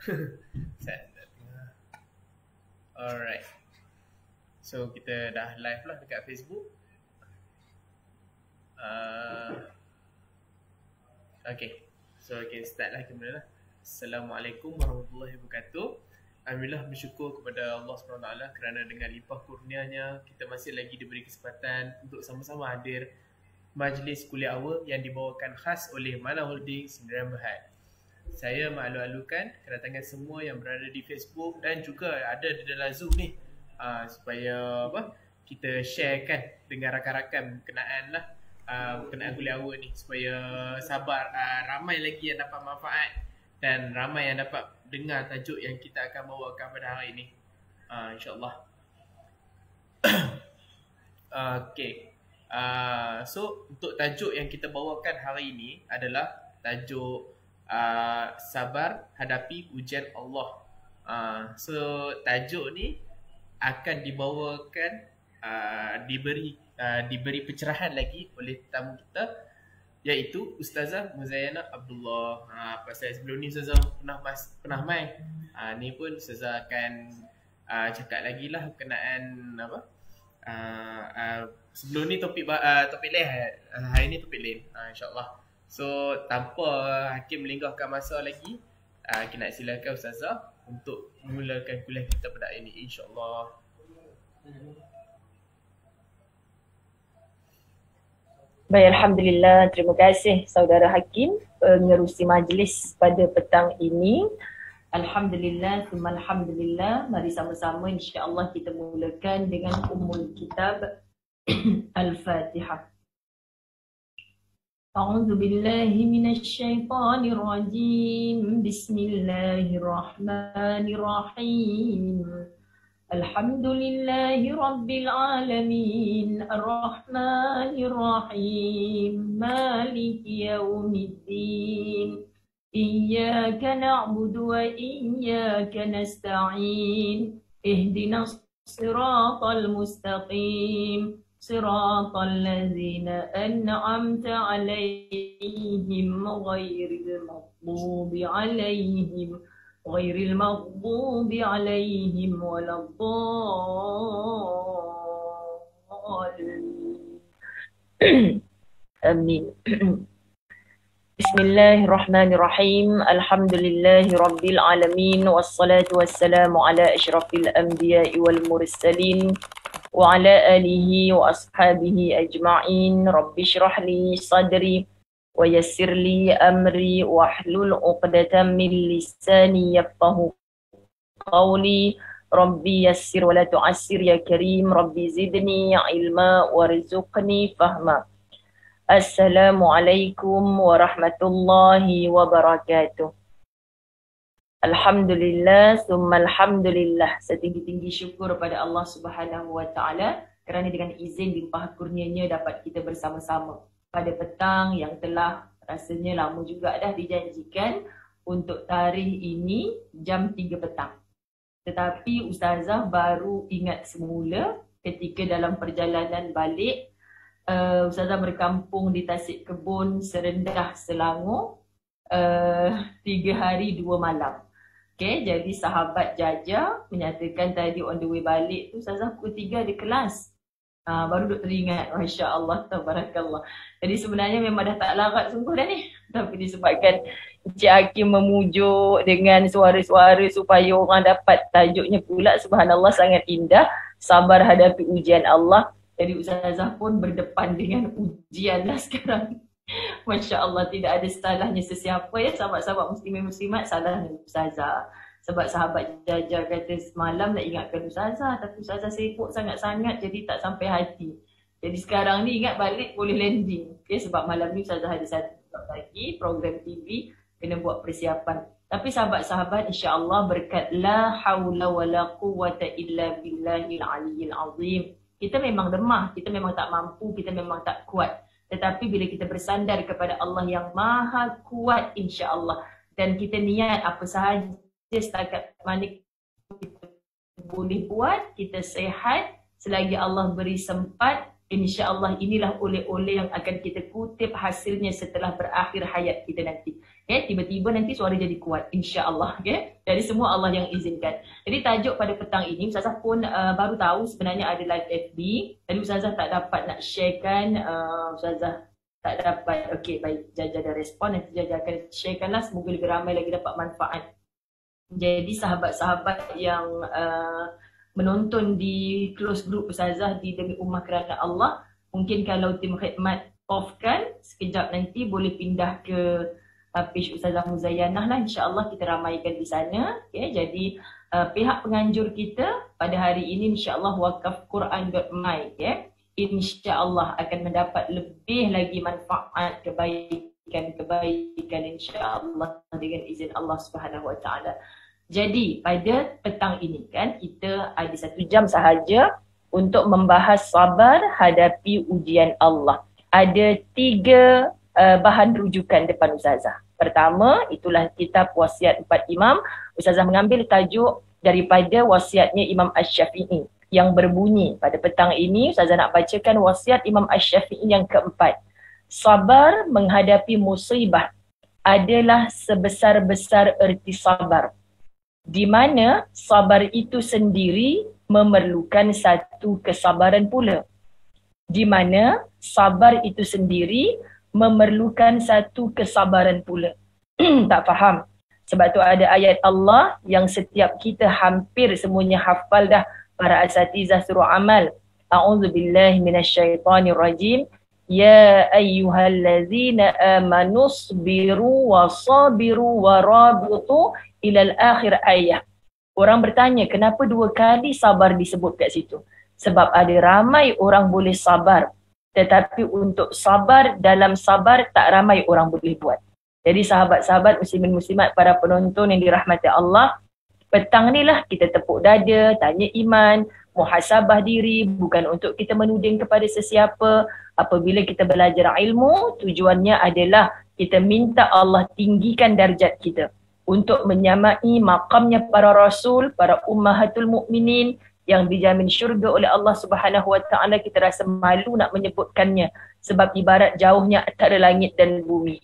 Ustaz dah tengah. Alright. So kita dah live lah dekat Facebook. Okay. So kita start lah kemana lah. Assalamualaikum warahmatullahi wabarakatuh. Alhamdulillah, bersyukur kepada Allah SWT kerana dengan limpah kurnianya kita masih lagi diberi kesempatan untuk sama-sama hadir majlis kuliah awal yang dibawakan khas oleh Mana Holding Sdn Bhd. Saya malu-alukan kedatangan semua yang berada di Facebook dan juga ada di dalam Zoom ni, supaya kita sharekan dengan rakan-rakan berkenaan lah berkenaan kuliah awal ni, supaya sabar ramai lagi yang dapat manfaat dan ramai yang dapat dengar tajuk yang kita akan bawakan pada hari ini, insyaAllah. Okay. So untuk tajuk yang kita bawakan hari ini adalah tajuk sabar hadapi ujian Allah. So tajuk ni akan dibawakan diberi pencerahan lagi oleh tetamu kita, iaitu Ustazah Muzayyana Abdullah. Pasal sebelum ni Ustazah pernah main. Ni pun Ustazah akan cakap lagi lah berkenaan sebelum ni topik lain, hari ni topik lain, insyaAllah. So tanpa Hakim melengahkan masa lagi, kita nak silakan Ustazah untuk memulakan kuliah kita pada hari ini, insyaAllah. Baik, Alhamdulillah. Terima kasih Saudara Hakim pengerusi majlis pada petang ini. Alhamdulillah, thumma alhamdulillah. Mari sama-sama insya-Allah kita mulakan dengan Ummul Kitab Al-Fatihah. A'udzu billahi minasy syaithanir rajim. Bismillahirrahmanirrahim. Alhamdulillahi rabbil alamin. Ar-Rahmanir Rahim. Maliki yaumiddin. Iyyaka na'budu wa iyyaka nasta'in. Ihdinas siratal mustaqim. Siratal ladzina an'amta 'alaihim ghairil maghdubi 'alaihim waladdallin. Amin. Bismillahirrahmanirrahim. Alhamdulillahi rabbil alamin. Wassalatu wassalamu ala asyrafil anbiya'i wal mursalin wa ala alihi wa ashabihi ajma'in. Rabbi shrah li sadri wa yassir li amri wahlul 'uqdatam min lisani yafqahu qawli. Rabbi yassir wa la tu'assir ya karim. Rabbi zidni ilma warzuqni fahma. Assalamualaikum warahmatullahi wabarakatuh. Alhamdulillah, summa alhamdulillah. Setinggi-tinggi syukur pada Allah Subhanahu wa taala kerana dengan izin limpah kurnianya dapat kita bersama-sama pada petang yang telah rasanya lama juga dah dijanjikan untuk tarikh ini jam 3 petang. Tetapi Ustazah baru ingat semula ketika dalam perjalanan balik, Ustazah berkampung di Tasik Kebun, Serendah, Selangor, 3 hari 2 malam. Okay, jadi sahabat Jaja menyatakan tadi on the way balik tu Ustazah pukul 3 di kelas. Baru duk teringat, Masya Allah, tabarakallah. Jadi sebenarnya memang dah tak larat sungguh dah ni. Tapi disebabkan Encik Hakim memujuk dengan suara-suara supaya orang dapat tajuknya pula, subhanallah, sangat indah. Sabar hadapi ujian Allah. Jadi Ustazah pun berdepan dengan ujian lah sekarang. Masya Allah, tidak ada salahnya sesiapa ya, sahabat-sahabat muslimin muslimat salah dengan Ustazah. Sebab sahabat Jaja kata semalam nak ingatkan Ustazah, tapi Ustazah sibuk sangat-sangat jadi tak sampai hati. Jadi sekarang ni ingat balik boleh landing. Okay, sebab malam ni Ustazah ada satu lagi program TV, kena buat persiapan. Tapi sahabat-sahabat, insya-Allah berkat la haula wala quwwata illa billahil aliyyil azim. Kita memang lemah, kita memang tak mampu, kita memang tak kuat. Tetapi bila kita bersandar kepada Allah yang maha kuat, insya-Allah, dan kita niat apa sahaja setakat mana kita boleh buat, kita sehat, selagi Allah beri sempat, insya-Allah inilah oleh-oleh yang akan kita kutip hasilnya setelah berakhir hayat kita nanti. Okay, tiba-tiba nanti suara jadi kuat, insya-Allah. Okay, jadi semua Allah yang izinkan. Jadi tajuk pada petang ini, Ustazah pun baru tahu sebenarnya ada live FB. Tadi Ustazah tak dapat nak sharekan, Ustazah tak dapat. Okay, baik, Jaja ada respon, nanti Jaja akan sharekanlah, semoga lebih ramai lagi dapat manfaat. Jadi sahabat-sahabat yang menonton di close group Ustazah di Demi Ummah Kerana Allah, mungkin kalau tim khidmat off kan, sekejap nanti boleh pindah ke page Ustazah Muzayyanah lah, insya-Allah kita ramaikan di sana. Okay, jadi pihak penganjur kita pada hari ini insya-Allah wakafquran.my, okay, insya-Allah akan mendapat lebih lagi manfaat, kebaikan insya-Allah dengan izin Allah Subhanahu Wa Taala. Jadi pada petang ini kan kita ada 1 jam sahaja untuk membahas sabar hadapi ujian Allah. Ada 3 bahan rujukan depan Ustazah. Pertama, itulah kitab wasiat 4 imam. Ustazah mengambil tajuk daripada wasiatnya Imam Asy-Syafi'i yang berbunyi pada petang ini. Ustazah nak bacakan wasiat Imam Asy-Syafi'i yang keempat. Sabar menghadapi musibah adalah sebesar-besar erti sabar, di mana sabar itu sendiri memerlukan satu kesabaran pula. Di mana sabar itu sendiri memerlukan satu kesabaran pula. Tak faham. Sebab tu ada ayat Allah yang setiap kita hampir semuanya hafal dah, para asatizah surah Amal. A'udzubillahi minasyaitonirrajim. Ya ayyuhallazina amanu sabiru wa sabiru wa rabitu ilal akhir ayat. Orang bertanya, kenapa 2 kali sabar disebut kat situ? Sebab ada ramai orang boleh sabar, tetapi untuk sabar dalam sabar tak ramai orang boleh buat. Jadi sahabat-sahabat muslimin muslimat, para penonton yang dirahmati Allah, petang ni lah kita tepuk dada, tanya iman, muhasabah diri, bukan untuk kita menuding kepada sesiapa. Apabila kita belajar ilmu, tujuannya adalah kita minta Allah tinggikan darjat kita untuk menyamai maqamnya para rasul, para ummahatul mukminin yang dijamin syurga oleh Allah Subhanahu Wa Taala. Kita rasa malu nak menyebutkannya sebab ibarat jauhnya antara langit dan bumi.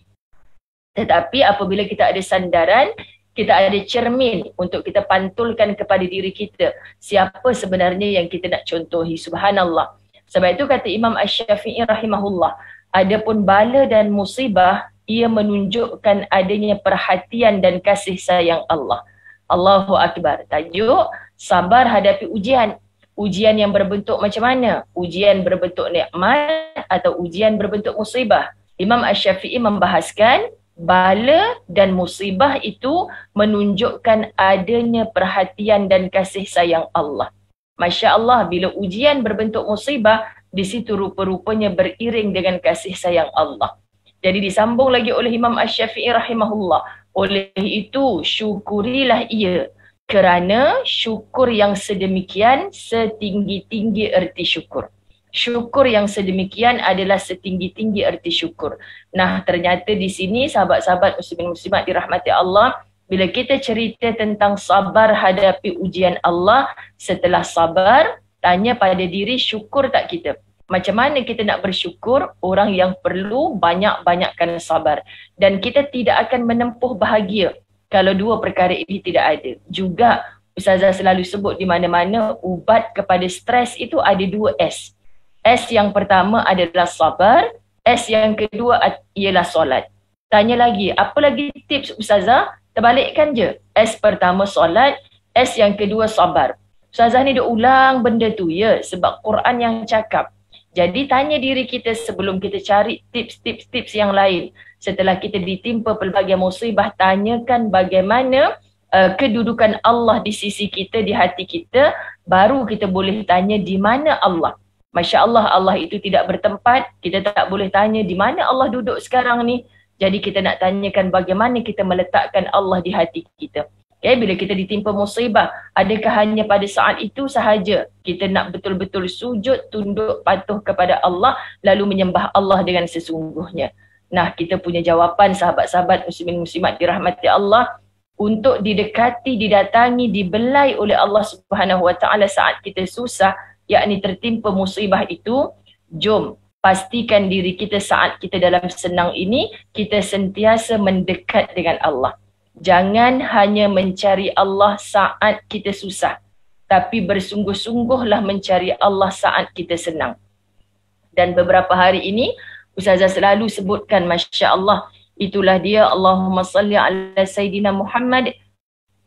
Tetapi apabila kita ada sandaran, kita ada cermin untuk kita pantulkan kepada diri kita siapa sebenarnya yang kita nak contohi. Subhanallah. Sebab itu kata Imam Asy-Syafi'i rahimahullah, adapun bala dan musibah ia menunjukkan adanya perhatian dan kasih sayang Allah. Allahu Akbar. Tajuk sabar hadapi ujian. Ujian yang berbentuk macam mana? Ujian berbentuk nikmat atau ujian berbentuk musibah? Imam Asy-Syafi'i membahaskan bala dan musibah itu menunjukkan adanya perhatian dan kasih sayang Allah. Masya Allah, bila ujian berbentuk musibah, di situ rupa-rupanya beriring dengan kasih sayang Allah. Jadi disambung lagi oleh Imam Asy-Syafi'i rahimahullah. Oleh itu, syukurilah ia, kerana syukur yang sedemikian setinggi-tinggi erti syukur. Syukur yang sedemikian adalah setinggi-tinggi erti syukur. Nah, ternyata di sini sahabat-sahabat muslimin muslimat dirahmati Allah, bila kita cerita tentang sabar hadapi ujian Allah, setelah sabar, tanya pada diri, syukur tak kita? Macam mana kita nak bersyukur? Orang yang perlu banyak-banyakkan sabar. Dan kita tidak akan menempuh bahagia kalau 2 perkara ini tidak ada. Juga Ustazah selalu sebut di mana-mana, ubat kepada stres itu ada 2 S. S yang pertama adalah sabar, S yang kedua ialah solat. Tanya lagi, apa lagi tips Ustazah? Terbalikkan je. S pertama solat, S yang kedua sabar. Ustazah ni dia ulang benda tu ya, sebab Quran yang cakap. Jadi tanya diri kita sebelum kita cari tips-tips yang lain. Setelah kita ditimpa pelbagai musibah, tanyakan bagaimana kedudukan Allah di sisi kita, di hati kita. Baru kita boleh tanya di mana Allah. Masya Allah, Allah itu tidak bertempat. Kita tak boleh tanya di mana Allah duduk sekarang ni. Jadi kita nak tanyakan bagaimana kita meletakkan Allah di hati kita. Okay, bila kita ditimpa musibah, adakah hanya pada saat itu sahaja kita nak betul-betul sujud, tunduk, patuh kepada Allah, lalu menyembah Allah dengan sesungguhnya? Nah, kita punya jawapan sahabat-sahabat muslimin muslimat dirahmati Allah, untuk didekati, didatangi, dibelai oleh Allah Subhanahu Wa Taala saat kita susah, yakni tertimpa musibah itu, jom pastikan diri kita saat kita dalam senang ini, kita sentiasa mendekat dengan Allah. Jangan hanya mencari Allah saat kita susah, tapi bersungguh-sungguhlah mencari Allah saat kita senang. Dan beberapa hari ini, Ustazah selalu sebutkan, Masya Allah, itulah dia, Allahumma salli ala Sayyidina Muhammad,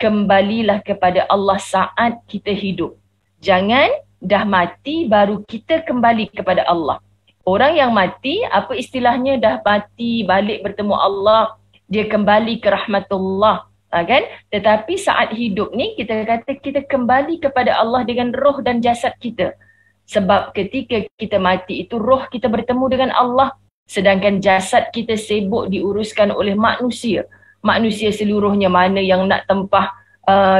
kembalilah kepada Allah saat kita hidup. Jangan dah mati baru kita kembali kepada Allah. Orang yang mati, apa istilahnya, dah mati, balik bertemu Allah, dia kembali ke rahmatullah. Kan? Tetapi saat hidup ni, kita kata kita kembali kepada Allah dengan roh dan jasad kita. Sebab ketika kita mati itu, roh kita bertemu dengan Allah, sedangkan jasad kita sibuk diuruskan oleh manusia. Manusia seluruhnya, mana yang nak tempah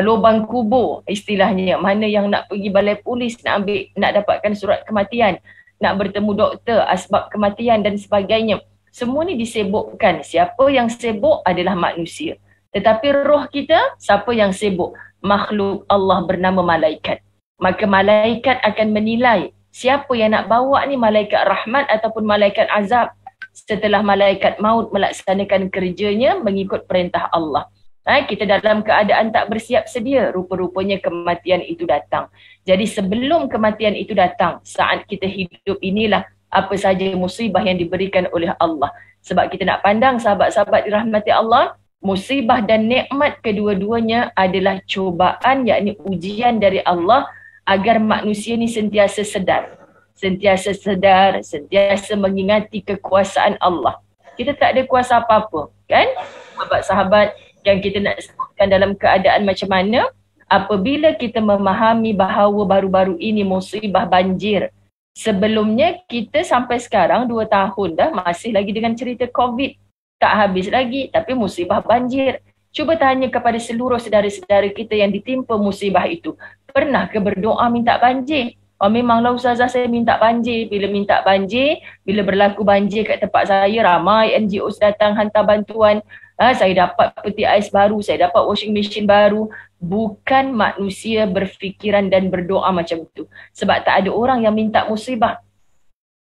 lubang kubur istilahnya, mana yang nak pergi balai polis nak dapatkan surat kematian, nak bertemu doktor, asbab kematian dan sebagainya. Semua ni disibukkan. Siapa yang sibuk adalah manusia. Tetapi roh kita, siapa yang sibuk? Makhluk Allah bernama malaikat. Maka malaikat akan menilai siapa yang nak bawa ni, malaikat rahmat ataupun malaikat azab, setelah malaikat maut melaksanakan kerjanya mengikut perintah Allah. Kita dalam keadaan tak bersiap sedia, rupa-rupanya kematian itu datang. Jadi sebelum kematian itu datang, saat kita hidup inilah apa saja musibah yang diberikan oleh Allah. Sebab kita nak pandang sahabat-sahabat dirahmati Allah, musibah dan nikmat kedua-duanya adalah cubaan, yakni ujian dari Allah agar manusia ni sentiasa sedar. Sentiasa sedar, sentiasa mengingati kekuasaan Allah. Kita tak ada kuasa apa-apa, kan? Sahabat-sahabat yang kita nak sebutkan dalam keadaan macam mana, apabila kita memahami bahawa baru-baru ini musibah banjir. Sebelumnya kita sampai sekarang 2 tahun dah masih lagi dengan cerita COVID. Tak habis lagi, tapi musibah banjir. Cuba tanya kepada seluruh saudara-saudara kita yang ditimpa musibah itu. Pernah ke berdoa minta banjir? Oh, memanglah Ustazah saya minta banjir. Bila minta banjir, bila berlaku banjir kat tempat saya, ramai NGOs datang hantar bantuan. Saya dapat peti ais baru, saya dapat washing machine baru. Bukan manusia berfikiran dan berdoa macam itu. Sebab tak ada orang yang minta musibah.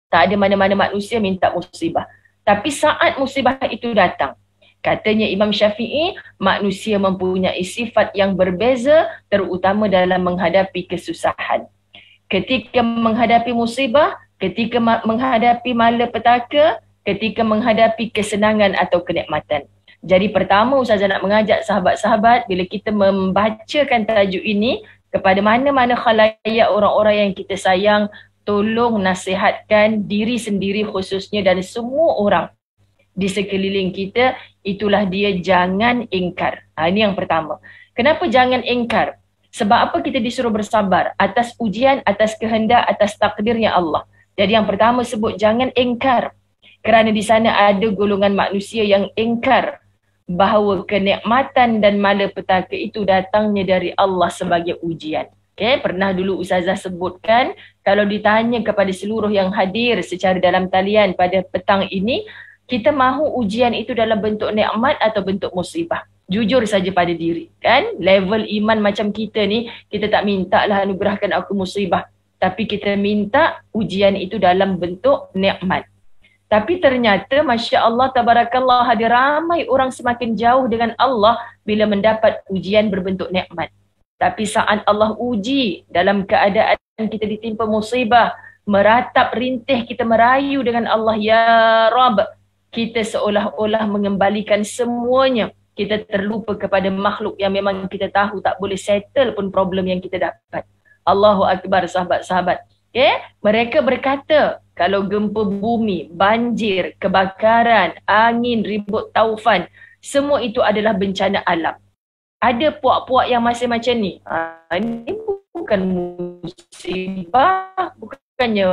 Tak ada mana-mana manusia minta musibah. Tapi saat musibah itu datang, katanya Imam Syafi'i, manusia mempunyai sifat yang berbeza, terutama dalam menghadapi kesusahan. Ketika menghadapi musibah, ketika menghadapi malapetaka, ketika menghadapi kesenangan atau kenikmatan. Jadi pertama Ustazah nak mengajak sahabat-sahabat, bila kita membacakan tajuk ini, kepada mana-mana khalayak orang-orang yang kita sayang, tolong nasihatkan diri sendiri khususnya dan semua orang di sekeliling kita, itulah dia, jangan ingkar. Ini yang pertama. Kenapa jangan ingkar? Sebab apa kita disuruh bersabar atas ujian, atas kehendak, atas takdirnya Allah. Jadi yang pertama sebut jangan ingkar. Kerana di sana ada golongan manusia yang ingkar bahawa kenikmatan dan malapetaka itu datangnya dari Allah sebagai ujian. Okay, pernah dulu Ustazah sebutkan, kalau ditanya kepada seluruh yang hadir secara dalam talian pada petang ini, kita mahu ujian itu dalam bentuk nikmat atau bentuk musibah? Jujur saja pada diri, kan? Level iman macam kita ni, kita tak minta lah anugerahkan aku musibah, tapi kita minta ujian itu dalam bentuk nikmat. Tapi ternyata Masya Allah, Tabarakallah, ada ramai orang semakin jauh dengan Allah bila mendapat ujian berbentuk nikmat. Tapi saat Allah uji dalam keadaan kita ditimpa musibah, meratap rintih, kita merayu dengan Allah, Ya Rabb, kita seolah-olah mengembalikan semuanya. Kita terlupa kepada makhluk yang memang kita tahu tak boleh settle pun problem yang kita dapat. Allahu Akbar, sahabat-sahabat. Okay? Mereka berkata, kalau gempa bumi, banjir, kebakaran, angin, ribut taufan, semua itu adalah bencana alam. Ada puak-puak yang masih macam ni. Ini bukan musibah, bukannya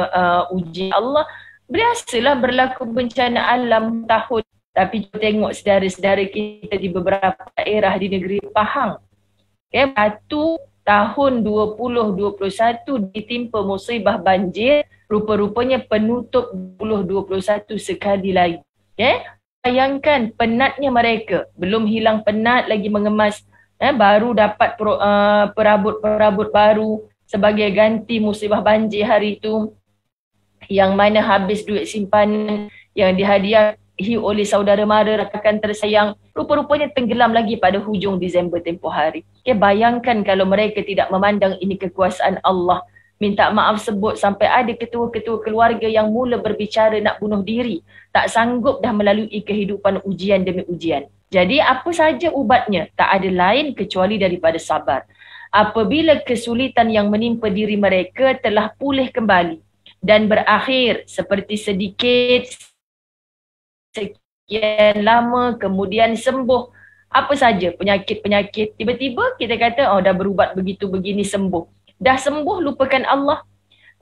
ujian Allah. Biasalah berlaku bencana alam tahun. Tapi tengok saudara-saudara kita di beberapa daerah di negeri Pahang. Okay, satu tahun 2021 ditimpa musibah banjir, rupa-rupanya penutup 2021 sekali lagi. Okay? Bayangkan penatnya mereka, belum hilang penat lagi mengemas, baru dapat perabot-perabot baru sebagai ganti musibah banjir hari itu. yang mana habis duit simpanan yang dihadiahi oleh saudara mara rakan tersayang, rupa-rupanya tenggelam lagi pada hujung Disember tempoh hari. Okay, bayangkan kalau mereka tidak memandang ini kekuasaan Allah. Minta maaf sebut sampai ada ketua-ketua keluarga yang mula berbicara nak bunuh diri. Tak sanggup dah melalui kehidupan ujian demi ujian. Jadi apa saja ubatnya? Tak ada lain kecuali daripada sabar. Apabila kesulitan yang menimpa diri mereka telah pulih kembali dan berakhir seperti sedikit, sekian lama, kemudian sembuh. Apa saja penyakit-penyakit, tiba-tiba kita kata, oh dah berubat begitu begini sembuh. Dah sembuh, lupakan Allah.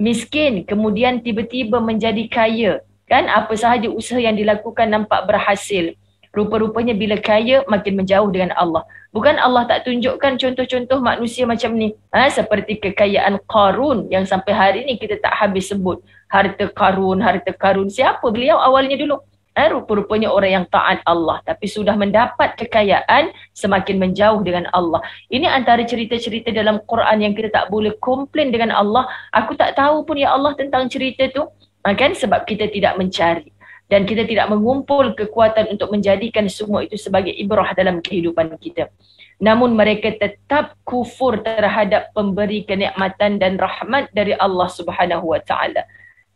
Miskin, kemudian tiba-tiba menjadi kaya. Kan apa sahaja usaha yang dilakukan nampak berhasil. Rupa-rupanya bila kaya, makin menjauh dengan Allah. Bukan Allah tak tunjukkan contoh-contoh manusia macam ni. Seperti kekayaan Qarun yang sampai hari ni kita tak habis sebut. Harta Qarun, harta Qarun. Siapa beliau awalnya dulu? Rupa-rupanya orang yang taat Allah. Tapi sudah mendapat kekayaan, semakin menjauh dengan Allah. Ini antara cerita-cerita dalam Quran yang kita tak boleh komplain dengan Allah. Aku tak tahu pun ya Allah tentang cerita tu. Kan? Sebab kita tidak mencari. Dan kita tidak mengumpul kekuatan untuk menjadikan semua itu sebagai ibrah dalam kehidupan kita. Namun mereka tetap kufur terhadap pemberi kenikmatan dan rahmat dari Allah Subhanahu Wa Taala.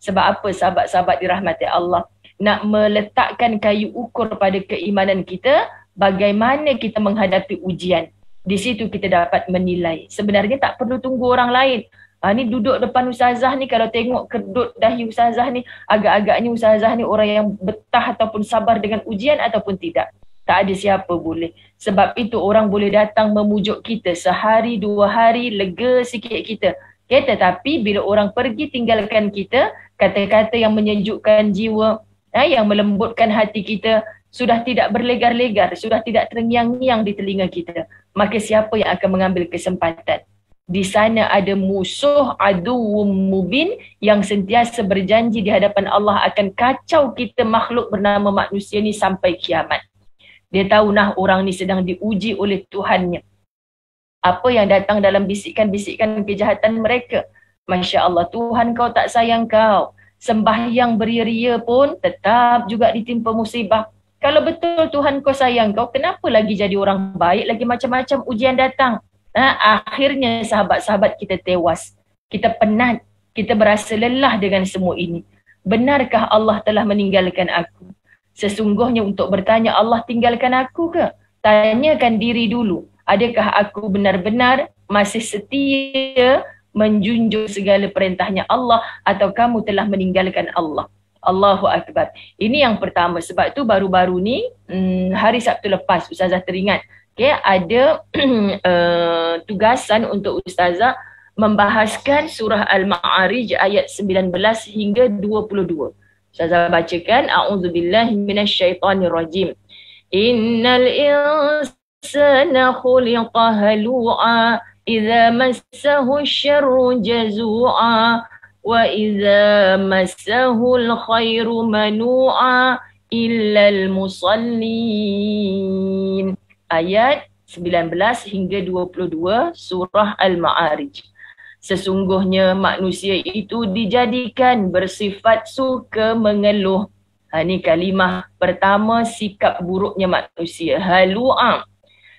Sebab apa sahabat-sahabat dirahmati Allah? Nak meletakkan kayu ukur pada keimanan kita, bagaimana kita menghadapi ujian. Di situ kita dapat menilai. Sebenarnya tak perlu tunggu orang lain. Ni duduk depan ustazah ni, kalau tengok kedut dahi ustazah ni, agak-agaknya ustazah ni orang yang betah ataupun sabar dengan ujian ataupun tidak. Tak ada siapa boleh. Sebab itu orang boleh datang memujuk kita sehari, 2 hari, lega sikit kita. Okay, tetapi bila orang pergi tinggalkan kita, kata-kata yang menyejukkan jiwa, yang melembutkan hati kita, sudah tidak berlegar-legar, sudah tidak terngiang-ngiang di telinga kita. Maka siapa yang akan mengambil kesempatan? Di sana ada musuh aduwwum mubin yang sentiasa berjanji di hadapan Allah akan kacau kita makhluk bernama manusia ni sampai kiamat. Dia tahu nah orang ni sedang diuji oleh Tuhannya. Apa yang datang dalam bisikan-bisikan kejahatan mereka. Masya Allah, Tuhan kau tak sayang kau. Sembahyang beria-ria pun tetap juga ditimpa musibah. Kalau betul Tuhan kau sayang kau, kenapa lagi jadi orang baik, lagi macam-macam ujian datang? Akhirnya sahabat-sahabat kita tewas. Kita penat. Kita berasa lelah dengan semua ini. Benarkah Allah telah meninggalkan aku? Sesungguhnya untuk bertanya Allah tinggalkan aku ke? Tanyakan diri dulu. Adakah aku benar-benar masih setia menjunjung segala perintahnya Allah atau kamu telah meninggalkan Allah? Allahu Akbar. Ini yang pertama. Sebab tu baru-baru ni hari Sabtu lepas Ustazah teringat. Okay, ada tugasan untuk Ustazah membahaskan surah Al-Ma'arij ayat 19 hingga 22. Ustazah bacakan, A'udzubillahi minasyaitanirrajim. Innal insana khuliqa halu'a idza massahu syarru jazu'a wa idza massahu al-khairu manu'a illal musallin. Ayat 19 hingga 22 surah Al-Ma'arij. Sesungguhnya manusia itu dijadikan bersifat suka mengeluh. Ini kalimah pertama, sikap buruknya manusia, halu'a.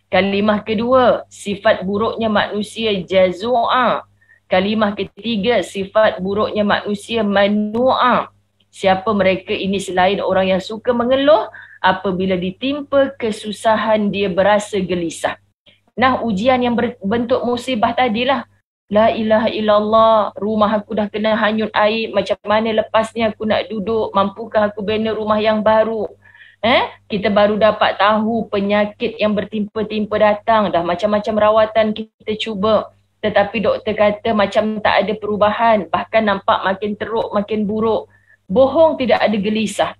Kalimah kedua, sifat buruknya manusia, jazu'a. Kalimah ketiga, sifat buruknya manusia, manu'a. Siapa mereka ini selain orang yang suka mengeluh? Apabila ditimpa kesusahan, dia berasa gelisah. Nah, ujian yang berbentuk musibah tadilah. La ilaha illallah, rumah aku dah kena hanyut air, macam mana lepasnya aku nak duduk, mampukah aku bina rumah yang baru? Kita baru dapat tahu penyakit yang bertimpa-timpa datang, dah macam-macam rawatan kita cuba. Tetapi doktor kata macam tak ada perubahan, bahkan nampak makin teruk, makin buruk. Bohong tidak ada gelisah.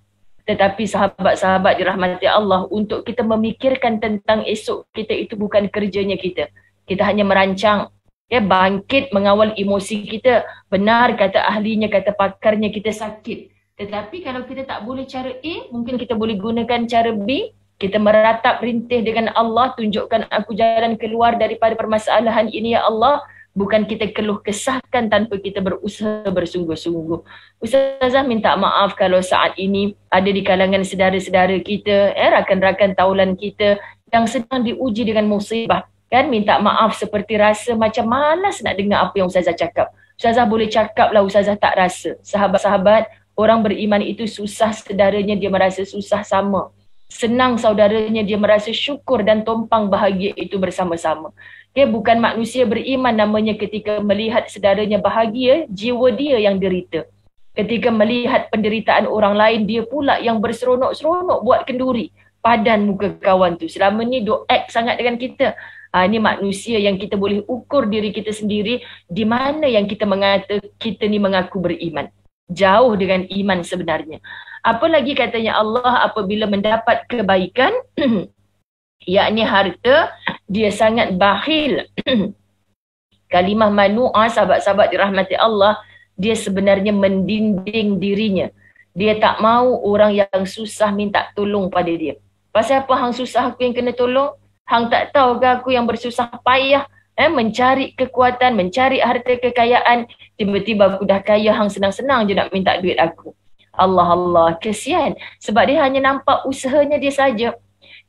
Tetapi sahabat-sahabat dirahmati Allah, untuk kita memikirkan tentang esok kita itu bukan kerjanya kita. Kita hanya merancang, bangkit mengawal emosi kita. Benar kata ahlinya, kata pakarnya, kita sakit. Tetapi kalau kita tak boleh cara A, mungkin kita boleh gunakan cara B. Kita meratap rintih dengan Allah, tunjukkan aku jalan keluar daripada permasalahan ini ya Allah. Bukan kita keluh kesahkan tanpa kita berusaha bersungguh-sungguh. Ustazah minta maaf kalau saat ini ada di kalangan saudara-saudara kita, rakan-rakan taulan kita yang sedang diuji dengan musibah. Kan minta maaf seperti rasa macam malas nak dengar apa yang Ustazah cakap. Ustazah boleh cakap lah, Ustazah tak rasa. Sahabat-sahabat, orang beriman itu susah saudaranya dia merasa susah sama. Senang saudaranya dia merasa syukur dan tumpang bahagia itu bersama-sama. Okay, bukan manusia beriman namanya ketika melihat saudaranya bahagia, jiwa dia yang derita. Ketika melihat penderitaan orang lain, dia pula yang berseronok-seronok buat kenduri. Padan muka kawan tu. Selama ni duk act sangat dengan kita. Ini manusia yang kita boleh ukur diri kita sendiri, di mana yang kita mengata kita ni mengaku beriman. Jauh dengan iman sebenarnya. Apalagi katanya Allah apabila mendapat kebaikan, yakni harta, dia sangat bakhil. Kalimah manu'ah, sahabat-sahabat dirahmati Allah, dia sebenarnya mendinding dirinya. Dia tak mau orang yang susah minta tolong pada dia. Pasal apa hang susah aku yang kena tolong? Hang tak tahu ke aku yang bersusah payah mencari kekuatan, mencari harta kekayaan. Tiba-tiba aku dah kaya, hang senang-senang je nak minta duit aku. Allah, kesian. Sebab dia hanya nampak usahanya dia saja.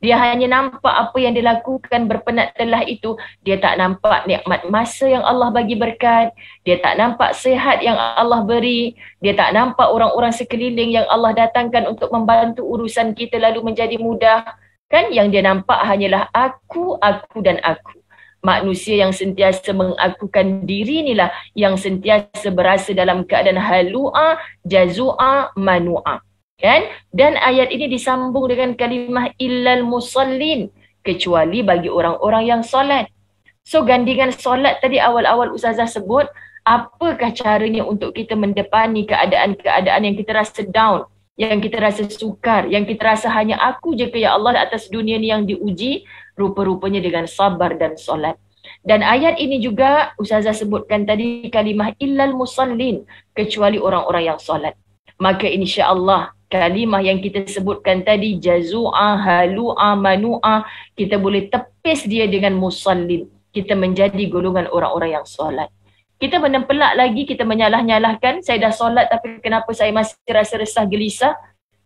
Dia hanya nampak apa yang dia lakukan berpenat telah itu. Dia tak nampak nikmat masa yang Allah bagi berkat. Dia tak nampak sihat yang Allah beri. Dia tak nampak orang-orang sekeliling yang Allah datangkan untuk membantu urusan kita lalu menjadi mudah. Kan yang dia nampak hanyalah aku dan aku. Manusia yang sentiasa mengakukan diri inilah yang sentiasa berasa dalam keadaan halu'a, jazu'a, manu'a. Kan? Dan ayat ini disambung dengan kalimah illal musallin, kecuali bagi orang-orang yang solat. So gandingan solat tadi awal-awal Ustazah sebut, apakah caranya untuk kita mendepani keadaan-keadaan yang kita rasa down, yang kita rasa sukar, yang kita rasa hanya aku je ke ya Allah atas dunia ni yang diuji, rupa-rupanya dengan sabar dan solat. Dan ayat ini juga Ustazah sebutkan tadi kalimah illal musallin, kecuali orang-orang yang solat. Maka insya-Allah kalimah yang kita sebutkan tadi jazu'a, halu'a, manu'a, kita boleh tepis dia dengan musallin. Kita menjadi golongan orang-orang yang solat. Kita menempelak lagi, kita menyalah-nyalahkan, saya dah solat tapi kenapa saya masih rasa resah gelisah?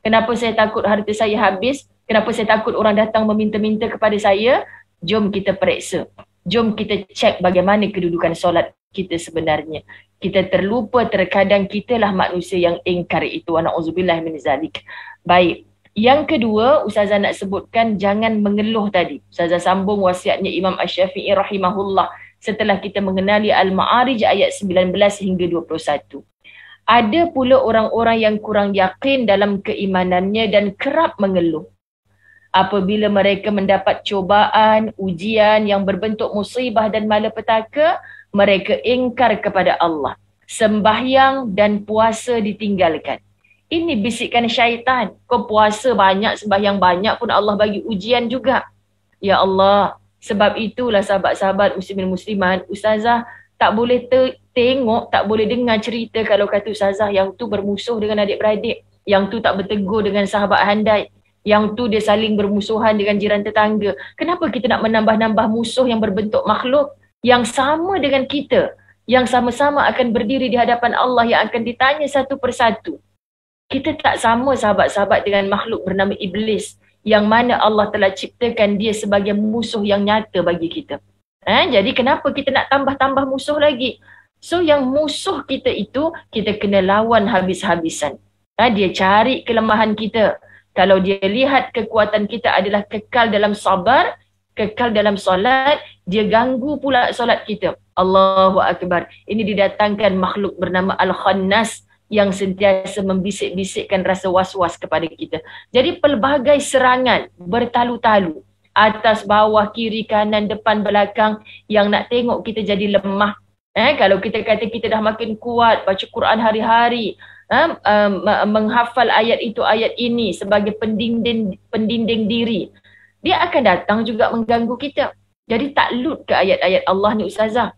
Kenapa saya takut harta saya habis? Kenapa saya takut orang datang meminta-minta kepada saya? Jom kita periksa. Jom kita cek bagaimana kedudukan solat kita sebenarnya. Kita terlupa terkadang kitalah manusia yang ingkar itu. Wa na'udzubillah min zalik. Baik. Yang kedua, Ustazah nak sebutkan jangan mengeluh tadi. Ustazah sambung wasiatnya Imam Asy-Syafi'i rahimahullah setelah kita mengenali Al-Ma'arij ayat 19 hingga 21. Ada pula orang-orang yang kurang yakin dalam keimanannya dan kerap mengeluh. Apabila mereka mendapat cobaan, ujian yang berbentuk musibah dan malapetaka, mereka ingkar kepada Allah. Sembahyang dan puasa ditinggalkan. Ini bisikan syaitan. Kau puasa banyak, sembahyang banyak pun Allah bagi ujian juga. Ya Allah, sebab itulah sahabat-sahabat muslimin musliman, Ustazah tak boleh tengok, tak boleh dengar cerita kalau kata Ustazah yang tu bermusuh dengan adik-beradik, yang tu tak bertegur dengan sahabat handai, yang tu dia saling bermusuhan dengan jiran tetangga. Kenapa kita nak menambah-nambah musuh yang berbentuk makhluk yang sama dengan kita, yang sama-sama akan berdiri di hadapan Allah, yang akan ditanya satu persatu. Kita tak sama sahabat-sahabat dengan makhluk bernama Iblis, yang mana Allah telah ciptakan dia sebagai musuh yang nyata bagi kita. Jadi kenapa kita nak tambah-tambah musuh lagi? So yang musuh kita itu, kita kena lawan habis-habisan. Dia cari kelemahan kita. Kalau dia lihat kekuatan kita adalah kekal dalam sabar, kekal dalam solat, dia ganggu pula solat kita. Allahu Akbar. Ini didatangkan makhluk bernama Al-Khannas yang sentiasa membisik-bisikkan rasa was-was kepada kita. Jadi pelbagai serangan bertalu-talu. Atas, bawah, kiri, kanan, depan, belakang yang nak tengok kita jadi lemah. Kalau kita kata kita dah makin kuat, baca Quran hari-hari, menghafal ayat itu ayat ini sebagai pendinding diri, dia akan datang juga mengganggu kita. Jadi takluk ke ayat-ayat Allah ni Ustazah.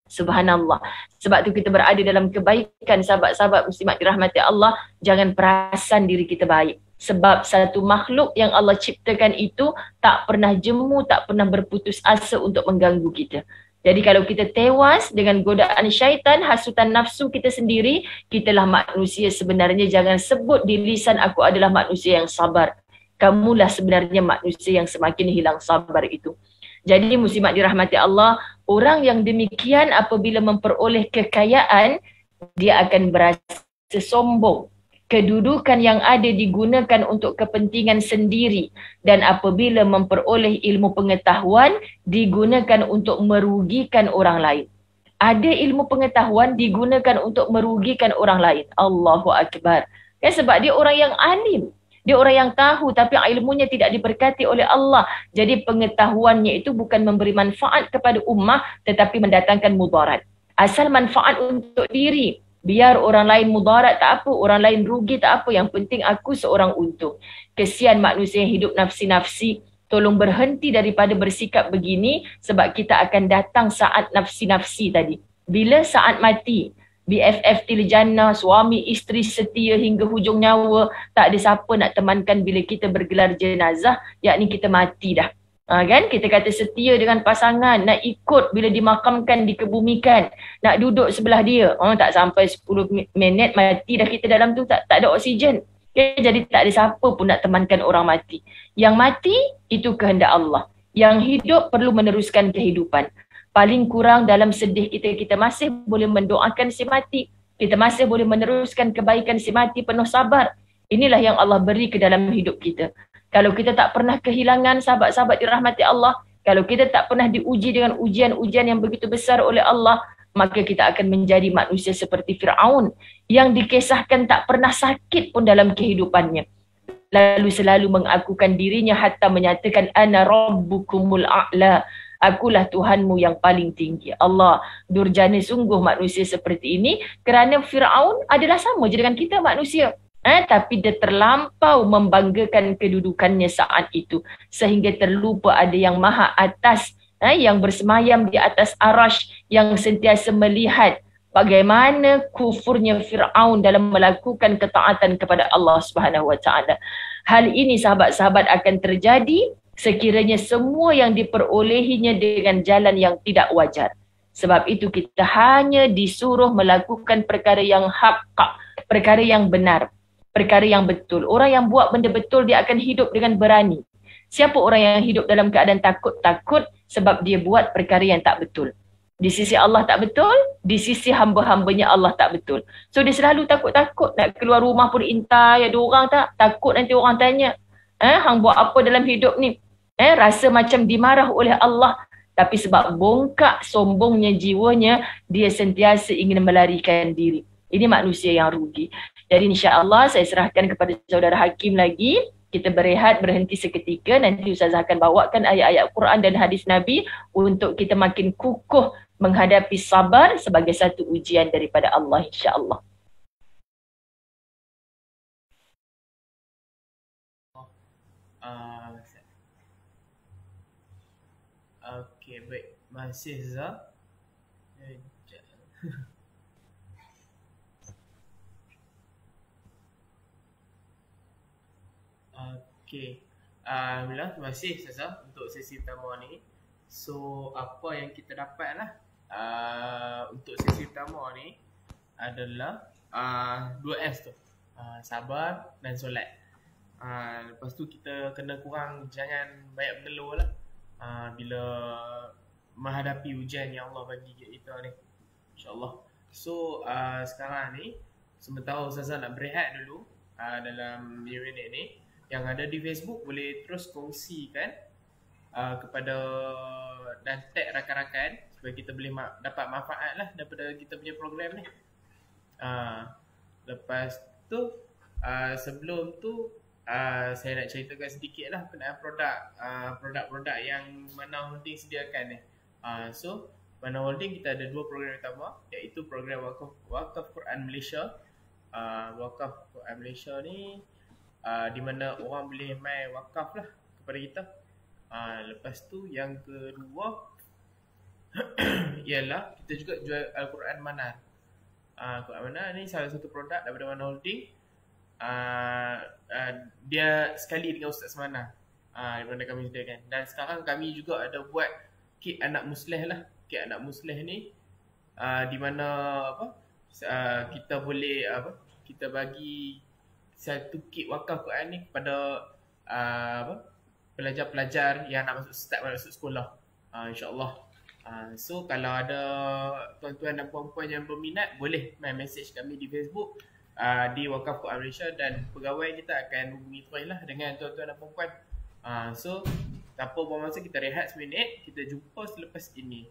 Subhanallah. Sebab tu kita berada dalam kebaikan, sahabat-sahabat muslimat dirahmati Allah, jangan perasan diri kita baik. Sebab satu makhluk yang Allah ciptakan itu tak pernah jemu, tak pernah berputus asa untuk mengganggu kita. Jadi kalau kita tewas dengan godaan syaitan, hasutan nafsu kita sendiri, kitalah manusia sebenarnya. Jangan sebut di lisan aku adalah manusia yang sabar. Kamulah sebenarnya manusia yang semakin hilang sabar itu. Jadi muslimat dirahmati Allah, orang yang demikian apabila memperoleh kekayaan, dia akan berasa sombong. Kedudukan yang ada digunakan untuk kepentingan sendiri, dan apabila memperoleh ilmu pengetahuan digunakan untuk merugikan orang lain. Ada ilmu pengetahuan digunakan untuk merugikan orang lain. Allahu Akbar. Kan sebab dia orang yang alim. Dia orang yang tahu tapi ilmunya tidak diberkati oleh Allah. Jadi pengetahuannya itu bukan memberi manfaat kepada ummah tetapi mendatangkan mudarat. Asal manfaat untuk diri. Biar orang lain mudarat tak apa, orang lain rugi tak apa. Yang penting aku seorang untung. Kesian manusia yang hidup nafsi-nafsi. Tolong berhenti daripada bersikap begini sebab kita akan datang saat nafsi-nafsi tadi. Bila saat mati, BFF til jannah, suami isteri setia hingga hujung nyawa, tak ada siapa nak temankan bila kita bergelar jenazah, yakni kita mati dah. Kan kita kata setia dengan pasangan, nak ikut bila dimakamkan, dikebumikan, nak duduk sebelah dia, tak sampai 10 minit mati dah kita dalam tu, tak ada oksigen. Okay? Jadi tak ada siapa pun nak temankan orang mati. Yang mati itu kehendak Allah, yang hidup perlu meneruskan kehidupan. Paling kurang dalam sedih kita masih boleh mendoakan si mati, kita masih boleh meneruskan kebaikan si mati penuh sabar. Inilah yang Allah beri ke dalam hidup kita. Kalau kita tak pernah kehilangan sahabat-sahabat dirahmati Allah, kalau kita tak pernah diuji dengan ujian-ujian yang begitu besar oleh Allah, maka kita akan menjadi manusia seperti Fir'aun yang dikisahkan tak pernah sakit pun dalam kehidupannya. Lalu selalu mengakukan dirinya hatta menyatakan ana rabbukumul a'la. Akulah Tuhanmu yang paling tinggi. Allah, durjana sungguh manusia seperti ini kerana Fir'aun adalah sama je dengan kita manusia. Tapi dia terlampau membanggakan kedudukannya saat itu sehingga terlupa ada yang maha atas, yang bersemayam di atas arash, yang sentiasa melihat bagaimana kufurnya Fir'aun dalam melakukan ketaatan kepada Allah Subhanahu Wa Taala. Hal ini sahabat-sahabat akan terjadi sekiranya semua yang diperolehinya dengan jalan yang tidak wajar. Sebab itu kita hanya disuruh melakukan perkara yang hak, perkara yang benar, perkara yang betul. Orang yang buat benda betul, dia akan hidup dengan berani. Siapa orang yang hidup dalam keadaan takut-takut sebab dia buat perkara yang tak betul? Di sisi Allah tak betul, di sisi hamba-hambanya Allah tak betul. So dia selalu takut-takut. Nak keluar rumah pun intai, ada orang tak? Takut nanti orang tanya, hang buat apa dalam hidup ni? Rasa macam dimarah oleh Allah. Tapi sebab bongkak sombongnya jiwanya, dia sentiasa ingin melarikan diri. Ini manusia yang rugi. Jadi insya-Allah saya serahkan kepada saudara Hakim lagi. Kita berehat, berhenti seketika. Nanti Ustazah akan bawakan ayat-ayat Quran dan hadis Nabi untuk kita makin kukuh menghadapi sabar sebagai satu ujian daripada Allah insya-Allah. Okey, baik. Masih Zah. Okey. Alhamdulillah, terima kasih Ustazah untuk sesi pertama ni. So, apa yang kita dapat lah untuk sesi pertama ni adalah 2S tu. Sabar dan solat. Lepas tu kita kena kurang, jangan banyak mengeluh lah bila menghadapi ujian yang Allah bagi kita ni, InsyaAllah. So, sekarang ni sementara Ustazah nak berehat dulu dalam minit ni. Yang ada di Facebook boleh terus kongsikan kepada dan tag rakan-rakan supaya kita boleh dapat manfaat lah daripada kita punya program ni. Lepas tu sebelum tu saya nak ceritakan sedikit lah kenaan produk-produk yang Mana Holding sediakan ni. So Mana Holding kita ada dua program utama, iaitu program Wakaf Quran Malaysia. Wakaf Quran Malaysia ni di mana orang boleh main wakaf lah kepada kita. Lepas tu yang kedua ialah kita juga jual Al-Quran Manar. Al-Quran Manar ni salah satu produk daripada Mana Holding. Dia sekali dengan Ustaz Manar, di mana kami sediakan. Dan sekarang kami juga ada buat kit anak musleh lah. kit anak muslih ni, di mana apa, kita boleh kita bagi satu kit wakaf Quran ni kepada apa, pelajar-pelajar yang nak masuk sekolah, insya-Allah. So kalau ada tuan-tuan dan puan-puan yang berminat, boleh main message kami di Facebook di Wakaf Quran Malaysia, dan pegawai kita akan hubungi terus lah dengan tuan-tuan dan puan-puan. So tanpa buang masa, kita rehat seminit, kita jumpa selepas ini.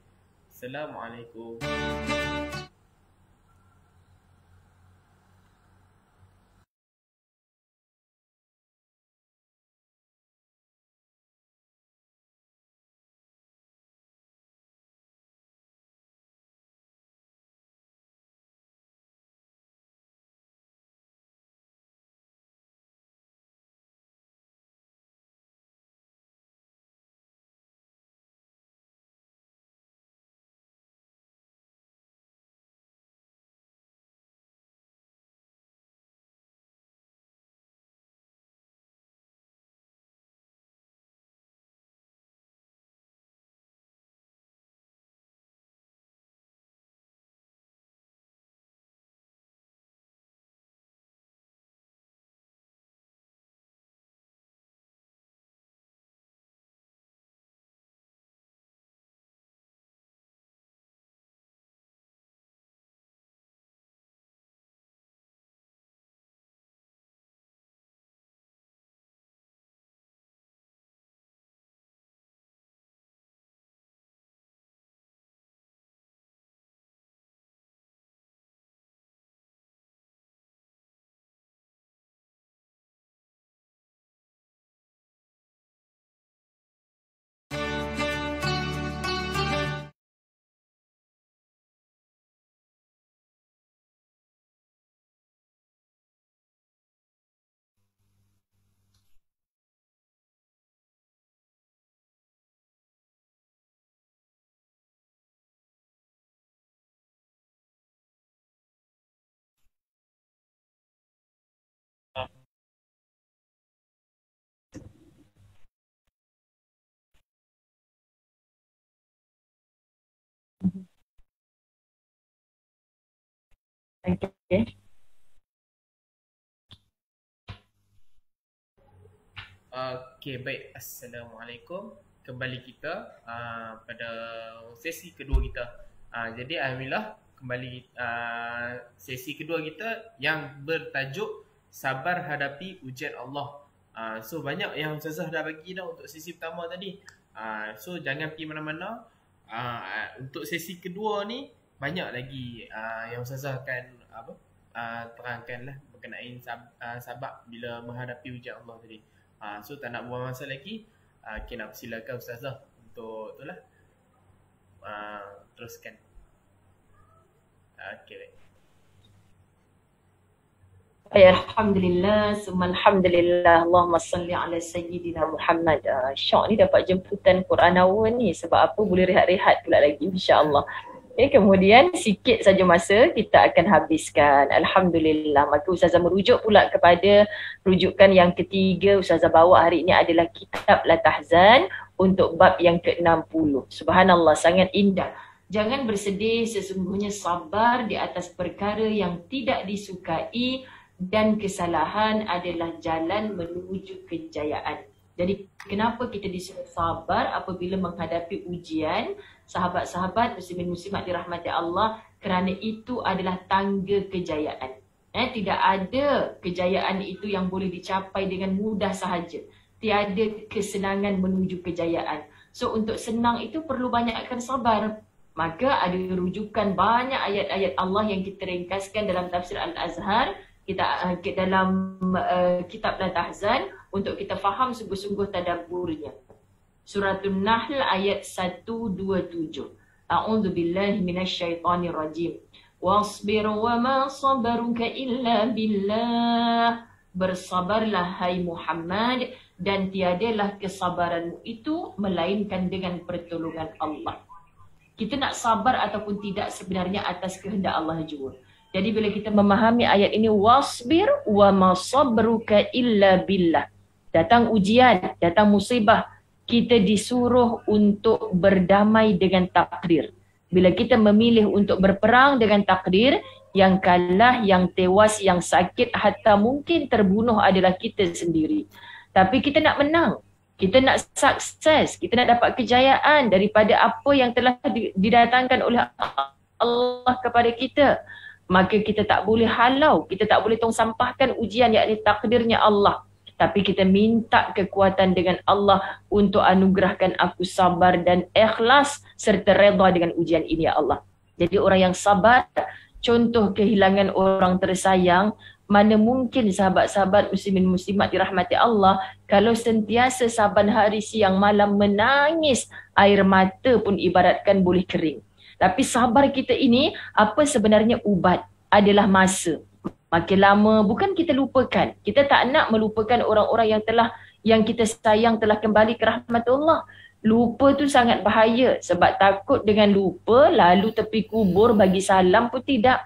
Assalamualaikum. Okay. Okay, baik. Assalamualaikum. Kembali kita pada sesi kedua kita. Jadi alhamdulillah, kembali sesi kedua kita yang bertajuk Sabar Hadapi Ujian Allah. So banyak yang Ustazah dah bagi dah untuk sesi pertama tadi. So jangan pergi mana-mana. Untuk sesi kedua ni banyak lagi yang Ustazah akan terangkan lah berkenaan sabar bila menghadapi ujian Allah tadi. So tak nak buang masa lagi, nak persilakan Ustazah untuk itulah teruskan. Okay, baik. Alhamdulillah, summa alhamdulillah, Allahumma salli ala Sayyidina Muhammad. Syok ni dapat jemputan Quran awal ni, sebab apa boleh rehat-rehat pula lagi, insya-Allah. Kemudian sikit saja masa kita akan habiskan. Alhamdulillah. Maka Ustazah merujuk pula kepada rujukan yang ketiga Ustazah bawa hari ini adalah kitab La Tahzan untuk bab yang ke-60. Subhanallah, sangat indah. Jangan bersedih, sesungguhnya sabar di atas perkara yang tidak disukai dan kesalahan adalah jalan menuju kejayaan. Jadi kenapa kita disuruh sabar apabila menghadapi ujian? Sahabat-sahabat muslimin muslimat dirahmati Allah, kerana itu adalah tangga kejayaan. Tidak ada kejayaan itu yang boleh dicapai dengan mudah sahaja. Tiada kesenangan menuju kejayaan. So untuk senang itu perlu banyakkan sabar. Maka ada rujukan banyak ayat-ayat Allah yang kita ringkaskan dalam tafsir Al-Azhar, kita dalam kitab La Tahzan untuk kita faham sungguh-sungguh tadabburnya. Suratul Nahl ayat 127. A'udzu billahi minasyaitonir rajim. Wasbir wa ma sabaruka illa billah. Bersabarlah hai Muhammad dan tiadalah kesabaranmu itu melainkan dengan pertolongan Allah. Kita nak sabar ataupun tidak sebenarnya atas kehendak Allah jua. Jadi bila kita memahami ayat ini, wasbir wa ma sabruka illa billah. Datang ujian, datang musibah, kita disuruh untuk berdamai dengan takdir. Bila kita memilih untuk berperang dengan takdir, yang kalah, yang tewas, yang sakit, hatta mungkin terbunuh adalah kita sendiri. Tapi kita nak menang, kita nak sukses, kita nak dapat kejayaan daripada apa yang telah didatangkan oleh Allah kepada kita. Maka kita tak boleh halau, kita tak boleh tong sampahkan ujian, yakni takdirnya Allah. Tapi kita minta kekuatan dengan Allah untuk anugerahkan aku sabar dan ikhlas serta redha dengan ujian ini ya Allah. Jadi orang yang sabar, contoh kehilangan orang tersayang, mana mungkin sahabat-sahabat muslimin muslimat dirahmati Allah kalau sentiasa saban hari siang malam menangis, air mata pun ibaratkan boleh kering. Tapi sabar kita ini apa sebenarnya ubat adalah masa. Makin lama bukan kita lupakan. Kita tak nak melupakan orang-orang yang kita sayang telah kembali ke rahmat Allah. Lupa tu sangat bahaya sebab takut dengan lupa lalu tepi kubur bagi salam pun tidak.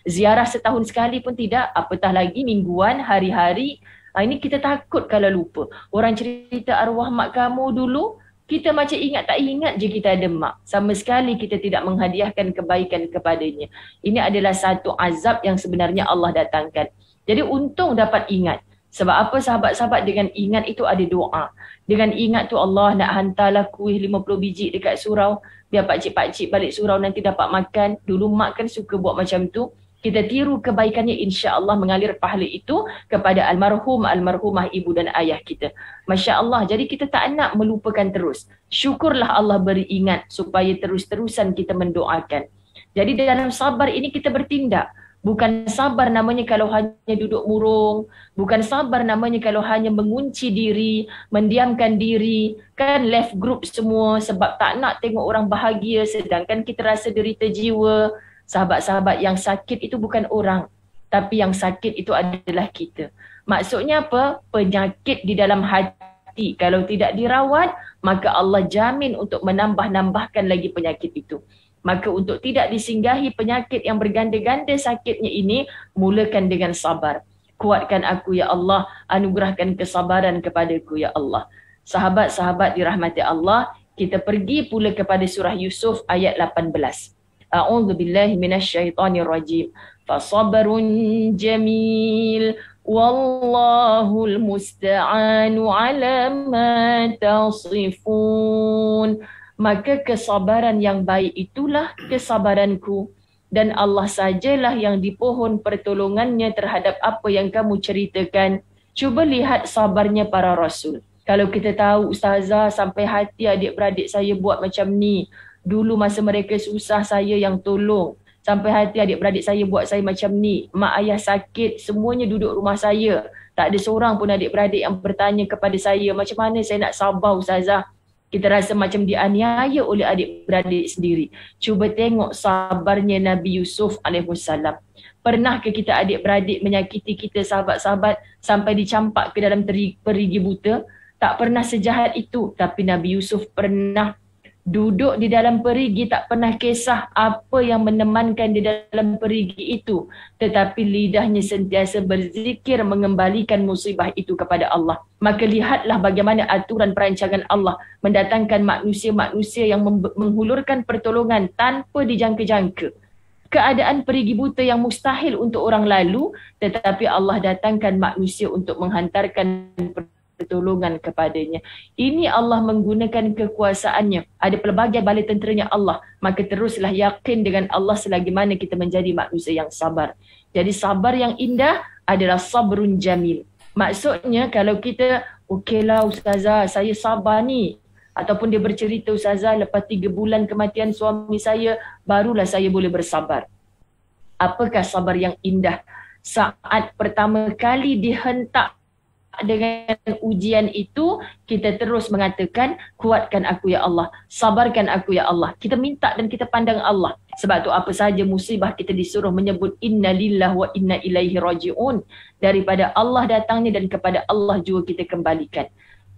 Ziarah setahun sekali pun tidak, apatah lagi mingguan, hari-hari. Ini kita takut kalau lupa. Orang cerita arwah mak kamu dulu, kita macam ingat tak ingat je kita ada mak. Sama sekali kita tidak menghadiahkan kebaikan kepadanya. Ini adalah satu azab yang sebenarnya Allah datangkan. Jadi untung dapat ingat. Sebab apa sahabat-sahabat, dengan ingat itu ada doa. Dengan ingat tu Allah nak hantarlah kuih 50 biji dekat surau. Biar pakcik-pakcik balik surau nanti dapat makan. Dulu mak kan suka buat macam tu. Kita tiru kebaikannya, insya-Allah mengalir pahala itu kepada almarhum, almarhumah ibu dan ayah kita. Masya Allah, jadi kita tak nak melupakan terus. Syukurlah Allah beri ingat supaya terus-terusan kita mendoakan. Jadi dalam sabar ini kita bertindak. Bukan sabar namanya kalau hanya duduk murung. Bukan sabar namanya kalau hanya mengunci diri, mendiamkan diri. Kan left group semua sebab tak nak tengok orang bahagia sedangkan kita rasa derita jiwa. Sahabat-sahabat, yang sakit itu bukan orang, tapi yang sakit itu adalah kita. Maksudnya apa? Penyakit di dalam hati. Kalau tidak dirawat, maka Allah jamin untuk menambah-nambahkan lagi penyakit itu. Maka untuk tidak disinggahi penyakit yang berganda-ganda sakitnya ini, mulakan dengan sabar. Kuatkan aku ya Allah, anugerahkan kesabaran kepadaku ya Allah. Sahabat-sahabat dirahmati Allah, kita pergi pula kepada surah Yusuf ayat 18. A'udzu billahi minasyaitonir rajim. Fasabrun jamil wallahul musta'anu ala ma tasifun. Maka kesabaran yang baik itulah kesabaranku, dan Allah sajalah yang dipohon pertolongannya terhadap apa yang kamu ceritakan. Cuba lihat sabarnya para rasul. Kalau kita tahu ustazah sampai hati adik-beradik saya buat macam ni, dulu masa mereka susah saya yang tolong. Sampai hati adik-beradik saya buat saya macam ni. Mak ayah sakit, semuanya duduk rumah saya. Tak ada seorang pun adik-beradik yang bertanya kepada saya, macam mana saya nak sabar ustazah? Kita rasa macam dianiaya oleh adik-beradik sendiri. Cuba tengok sabarnya Nabi Yusuf alaihissalam. Pernah ke kita adik-beradik menyakiti kita sahabat-sahabat sampai dicampak ke dalam perigi buta? Tak pernah sejahat itu. Tapi Nabi Yusuf pernah duduk di dalam perigi, tak pernah kisah apa yang menemankan di dalam perigi itu. Tetapi lidahnya sentiasa berzikir mengembalikan musibah itu kepada Allah. Maka lihatlah bagaimana aturan perancangan Allah mendatangkan manusia-manusia yang menghulurkan pertolongan tanpa dijangka-jangka. Keadaan perigi buta yang mustahil untuk orang lalu, tetapi Allah datangkan manusia untuk menghantarkan pertolongan kepadanya. Ini Allah menggunakan kekuasaannya. Ada pelbagai bala tenteranya Allah. Maka teruslah yakin dengan Allah selagi mana kita menjadi manusia yang sabar. Jadi sabar yang indah adalah sabrun jamil. Maksudnya kalau kita, okeylah ustazah, saya sabar ni. Ataupun dia bercerita, ustazah lepas 3 bulan kematian suami saya, barulah saya boleh bersabar. Apakah sabar yang indah? Saat pertama kali dihentak dengan ujian itu, kita terus mengatakan, kuatkan aku ya Allah, sabarkan aku ya Allah. Kita minta dan kita pandang Allah. Sebab tu apa saja musibah kita disuruh menyebut inna lillahi wa inna ilaihi raji'un. Daripada Allah datangnya dan kepada Allah juga kita kembalikan.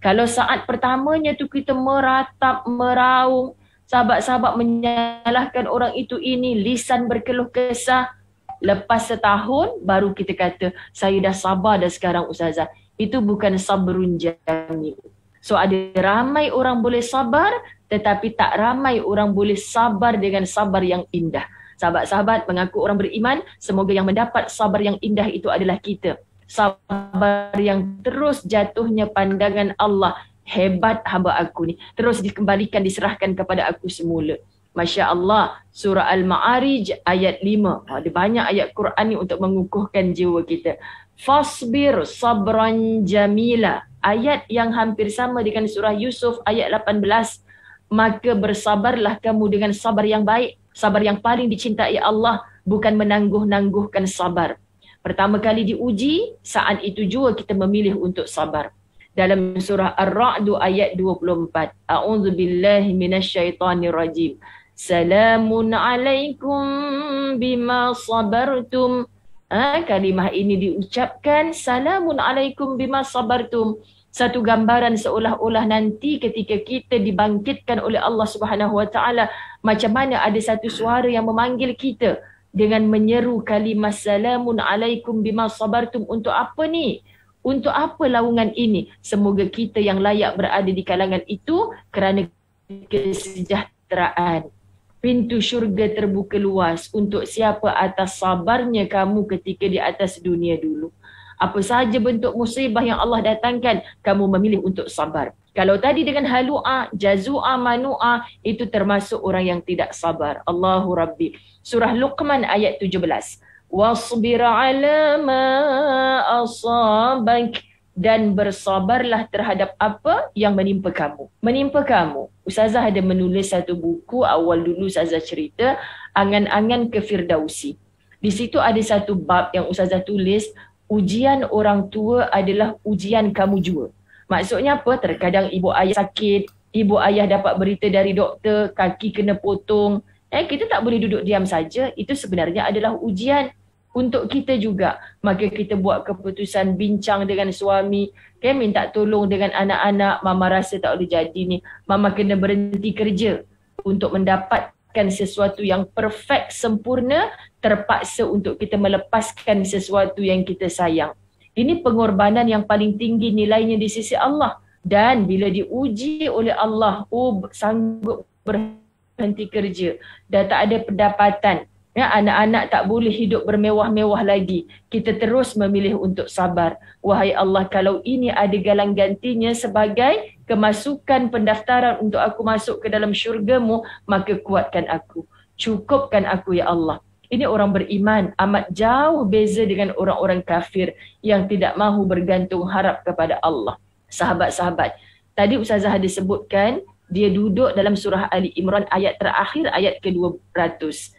Kalau saat pertamanya tu kita meratap, meraung, sahabat-sahabat menyalahkan orang itu ini, lisan berkeluh kesah. Lepas setahun baru kita kata, saya dah sabar dah sekarang ustazah. Itu bukan sabrun jamil. So ada ramai orang boleh sabar, tetapi tak ramai orang boleh sabar dengan sabar yang indah. Sahabat-sahabat mengaku orang beriman, semoga yang mendapat sabar yang indah itu adalah kita. Sabar yang terus jatuhnya pandangan Allah, hebat hamba aku ni, terus dikembalikan, diserahkan kepada aku semula. Masya Allah, surah Al-Ma'arij ayat 5. Ada banyak ayat Quran ni untuk mengukuhkan jiwa kita. Fasbir sabran jamila. Ayat yang hampir sama dengan surah Yusuf ayat 18. Maka bersabarlah kamu dengan sabar yang baik. Sabar yang paling dicintai Allah, bukan menangguh-nangguhkan sabar. Pertama kali diuji, saat itu juga kita memilih untuk sabar. Dalam surah Ar-Ra'd ayat 24. A'udzubillahi minasyaitonirrajim. Salamun alaikum bima sabartum. Kalimah ini diucapkan, salamun alaikum bima sabartum. Satu gambaran seolah-olah nanti ketika kita dibangkitkan oleh Allah Subhanahu Wa Taala, macam mana ada satu suara yang memanggil kita dengan menyeru kalimah salamun alaikum bima sabartum. Untuk apa ni? Untuk apa laungan ini? Semoga kita yang layak berada di kalangan itu kerana kesejahteraan. Pintu syurga terbuka luas untuk siapa atas sabarnya kamu ketika di atas dunia dulu. Apa sahaja bentuk musibah yang Allah datangkan, kamu memilih untuk sabar. Kalau tadi dengan halu'a, jazu'a, manu'a, itu termasuk orang yang tidak sabar. Allahu Rabbi. Surah Luqman ayat 17. Wasbir ala ma asabak. Dan bersabarlah terhadap apa yang menimpa kamu. Menimpa kamu. Ustazah ada menulis satu buku, awal dulu Ustazah cerita, Angan-angan ke Firdausi. Di situ ada satu bab yang Ustazah tulis, ujian orang tua adalah ujian kamu juga. Maksudnya apa? Terkadang ibu ayah sakit, ibu ayah dapat berita dari doktor, kaki kena potong. Kita tak boleh duduk diam saja. Itu sebenarnya adalah ujian untuk kita juga. Maka kita buat keputusan bincang dengan suami, minta tolong dengan anak-anak, mama rasa tak boleh jadi ni, mama kena berhenti kerja untuk mendapatkan sesuatu yang perfect, sempurna, terpaksa untuk kita melepaskan sesuatu yang kita sayang. Ini pengorbanan yang paling tinggi nilainya di sisi Allah. Dan bila diuji oleh Allah, sanggup berhenti kerja, dah tak ada pendapatan, anak-anak tak boleh hidup bermewah-mewah lagi, kita terus memilih untuk sabar. Wahai Allah, kalau ini ada galang gantinya sebagai kemasukan pendaftaran untuk aku masuk ke dalam syurga-Mu, maka kuatkan aku, cukupkan aku ya Allah. Ini orang beriman, amat jauh beza dengan orang-orang kafir yang tidak mahu bergantung harap kepada Allah. Sahabat-sahabat, tadi Ustazah ada sebutkan, dia duduk dalam surah Ali Imran ayat terakhir, ayat ke-200.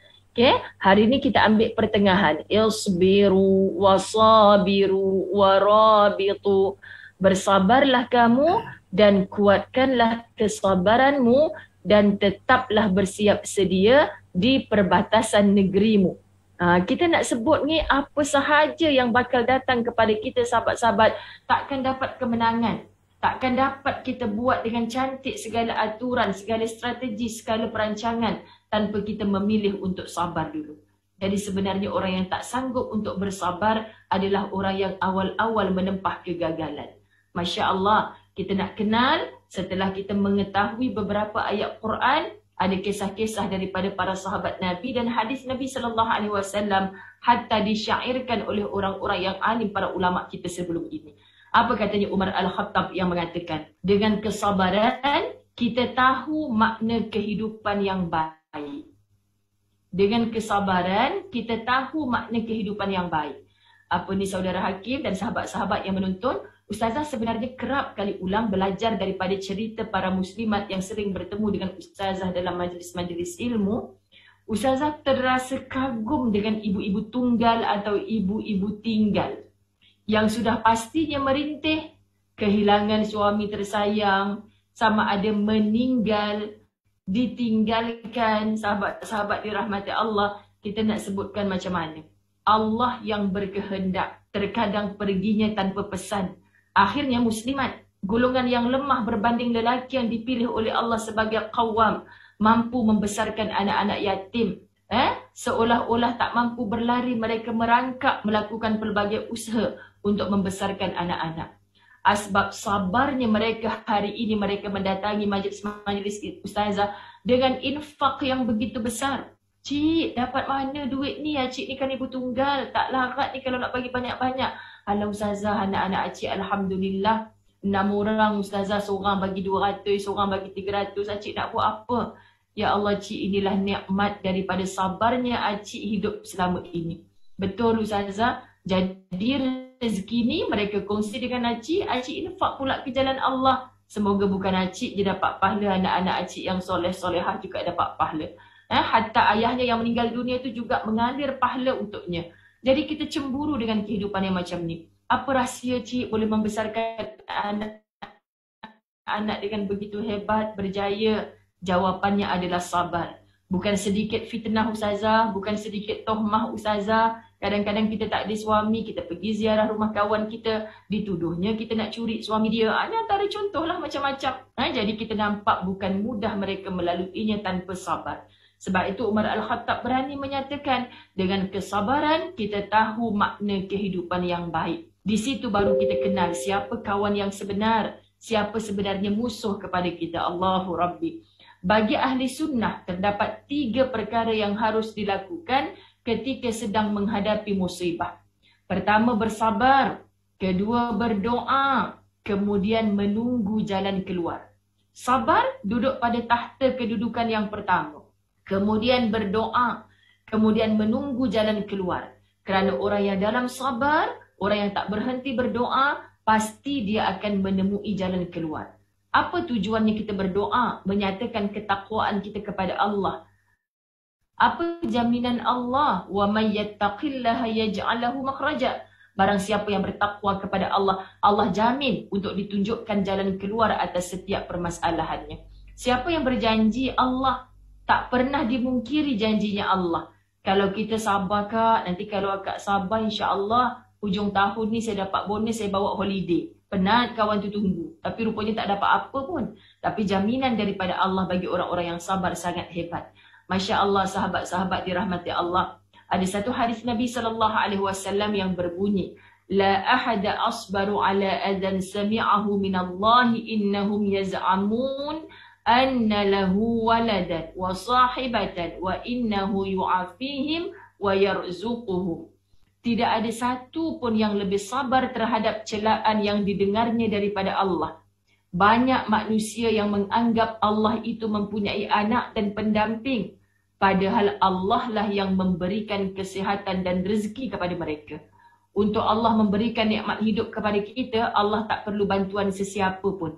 Hari ini kita ambil pertengahan. Isbiru wasabiru warabitu. Bersabarlah kamu dan kuatkanlah kesabaranmu dan tetaplah bersiap sedia di perbatasan negerimu. Kita nak sebut ni apa sahaja yang bakal datang kepada kita, sahabat-sahabat. Takkan dapat kemenangan. Takkan dapat kita buat dengan cantik segala aturan, segala strategi, segala perancangan tanpa kita memilih untuk sabar dulu. Jadi sebenarnya orang yang tak sanggup untuk bersabar adalah orang yang awal-awal menempah kegagalan. Masya Allah, kita nak kenal setelah kita mengetahui beberapa ayat Quran, ada kisah-kisah daripada para sahabat Nabi dan hadis Nabi SAW hatta disyairkan oleh orang-orang yang alim, para ulama kita sebelum ini. Apa katanya Umar Al-Khattab yang mengatakan, dengan kesabaran kita tahu makna kehidupan yang baik. Dengan kesabaran kita tahu makna kehidupan yang baik. Apa ni saudara Hakim dan sahabat-sahabat yang menonton, Ustazah sebenarnya kerap kali ulang belajar daripada cerita para muslimat yang sering bertemu dengan Ustazah dalam majlis-majlis ilmu. Ustazah terasa kagum dengan ibu-ibu tunggal atau ibu-ibu tinggal yang sudah pastinya merintih kehilangan suami tersayang, sama ada meninggal, ditinggalkan. Sahabat-sahabat dirahmati Allah, kita nak sebutkan macam mana Allah yang berkehendak, terkadang perginya tanpa pesan. Akhirnya muslimat, golongan yang lemah berbanding lelaki yang dipilih oleh Allah sebagai qawwam, mampu membesarkan anak-anak yatim. Seolah-olah tak mampu berlari, mereka merangkak melakukan pelbagai usaha untuk membesarkan anak-anak. Asbab sabarnya mereka hari ini, mereka mendatangi majlis-majlis ustazah dengan infak yang begitu besar. Cik, dapat mana duit ni ya? Cik ni kan ibu tunggal. Tak larat ni kalau nak bagi banyak-banyak. Alah ustazah, anak-anak cik alhamdulillah. 6 orang ustazah, seorang bagi 200, seorang bagi 300. Cik nak buat apa? Ya Allah cik, inilah nikmat daripada sabarnya cik hidup selama ini. Betul ustazah. Jadi rezeki ni mereka kongsi dengan Acik infak pula ke jalan Allah. Semoga bukan Acik je dapat pahala, anak-anak Acik yang soleh-solehah juga dapat pahala. Hatta ayahnya yang meninggal dunia tu juga mengalir pahala untuknya. Jadi kita cemburu dengan kehidupan yang macam ni. Apa rahsia Cik boleh membesarkan anak dengan begitu hebat, berjaya? Jawapannya adalah sabar. Bukan sedikit fitnah ustazah, bukan sedikit tohmah ustazah. Kadang-kadang kita tak ada suami, kita pergi ziarah rumah kawan kita, dituduhnya kita nak curi suami dia. Ini antara contohlah macam-macam. Jadi kita nampak bukan mudah mereka melaluinya tanpa sabar. Sebab itu Umar Al-Khattab berani menyatakan, dengan kesabaran kita tahu makna kehidupan yang baik. Di situ baru kita kenal siapa kawan yang sebenar, siapa sebenarnya musuh kepada kita. Allahu Rabbi. Bagi ahli sunnah terdapat 3 perkara yang harus dilakukan ketika sedang menghadapi musibah. Pertama, bersabar. Kedua, berdoa. Kemudian menunggu jalan keluar. Sabar, duduk pada tahta kedudukan yang pertama. Kemudian berdoa. Kemudian menunggu jalan keluar. Kerana orang yang dalam sabar, orang yang tak berhenti berdoa, pasti dia akan menemui jalan keluar. Apa tujuannya kita berdoa? Menyatakan ketakwaan kita kepada Allah. Apa jaminan Allah? Wa may yattaqillaha yaj'alahu makhraja. Barang siapa yang bertakwa kepada Allah, Allah jamin untuk ditunjukkan jalan keluar atas setiap permasalahannya. Siapa yang berjanji Allah, tak pernah dimungkiri janjinya Allah. Kalau kita sabar kak, nanti kalau akak sabar insya-Allah hujung tahun ni saya dapat bonus, saya bawa holiday. Penat kawan tu tunggu. Tapi rupanya tak dapat apa pun. Tapi jaminan daripada Allah bagi orang-orang yang sabar sangat hebat. Masya Allah, sahabat-sahabat dirahmati Allah. Ada satu hadis Nabi SAW yang berbunyi, La ahada asbaru ala adhan sami'ahu minallahi innahum yaz'amun anna lahu waladan wa sahibatan wa innahu yu'afihim wa yarzuquhum. Tidak ada satu pun yang lebih sabar terhadap celaan yang didengarnya daripada Allah. Banyak manusia yang menganggap Allah itu mempunyai anak dan pendamping. Padahal Allah lah yang memberikan kesihatan dan rezeki kepada mereka. Untuk Allah memberikan nikmat hidup kepada kita, Allah tak perlu bantuan sesiapa pun.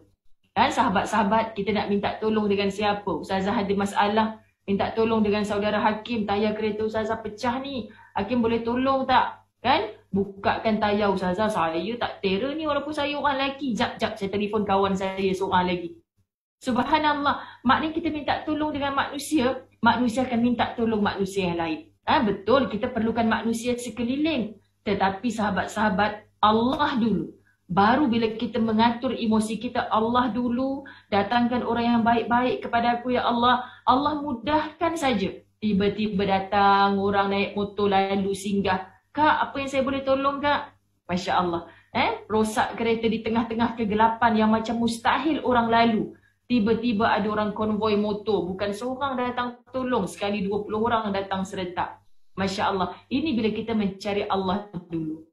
Dan sahabat-sahabat, kita nak minta tolong dengan siapa? Ustazah ada masalah, minta tolong dengan saudara Hakim, tayar kereta Ustazah pecah ni. Hakim boleh tolong tak? Kan? Bukakan tayar Ustazah, saya tak terror ni walaupun saya orang lelaki. Jap, saya telefon kawan saya seorang lagi. Subhanallah, maknanya kita minta tolong dengan manusia, manusia akan minta tolong manusia yang lain. Betul, kita perlukan manusia sekeliling. Tetapi sahabat-sahabat, Allah dulu. Baru bila kita mengatur emosi kita, Allah dulu. Datangkan orang yang baik-baik kepada aku, ya Allah. Allah mudahkan saja. Tiba-tiba datang orang naik motor lalu singgah. Kak, apa yang saya boleh tolong kak? Masya Allah. Rosak kereta di tengah-tengah kegelapan yang macam mustahil orang lalu. Tiba-tiba ada orang konvoi motor. Bukan seorang datang tolong. Sekali 20 orang datang serentak. Masya Allah. Ini bila kita mencari Allah dulu.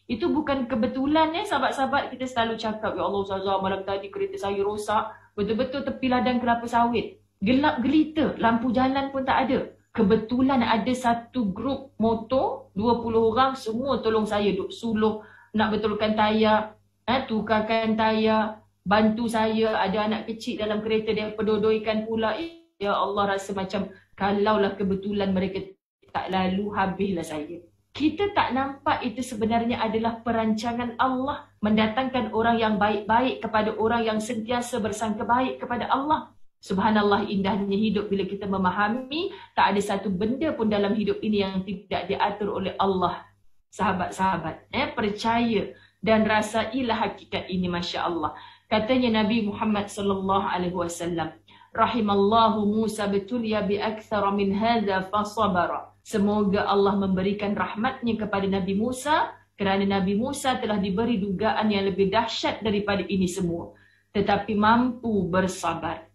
Itu bukan kebetulan sahabat-sahabat. Kita selalu cakap, ya Allah Ustazah, malam tadi kereta saya rosak. Betul-betul tepi ladang kelapa sawit. Gelap gelita. Lampu jalan pun tak ada. Kebetulan ada satu grup motor. 20 orang semua tolong saya. Duk suluh. Nak betulkan tayar. Tukarkan tayar. Bantu saya. Ada anak kecil dalam kereta. Dia pedodoikan pula. Ya Allah, rasa macam kalaulah kebetulan mereka tak lalu, habislah saya. Kita tak nampak itu sebenarnya adalah perancangan Allah mendatangkan orang yang baik-baik kepada orang yang sentiasa bersangka baik kepada Allah. Subhanallah, indahnya hidup bila kita memahami tak ada satu benda pun dalam hidup ini yang tidak diatur oleh Allah. Sahabat-sahabat, percaya dan rasailah hakikat ini, Masya Allah. Katanya Nabi Muhammad SAW, Rahimallahu Musa betulia bi akthara min hadha fasabara. Semoga Allah memberikan rahmatnya kepada Nabi Musa Kerana Nabi Musa telah diberi dugaan yang lebih dahsyat daripada ini semua. Tetapi mampu bersabar.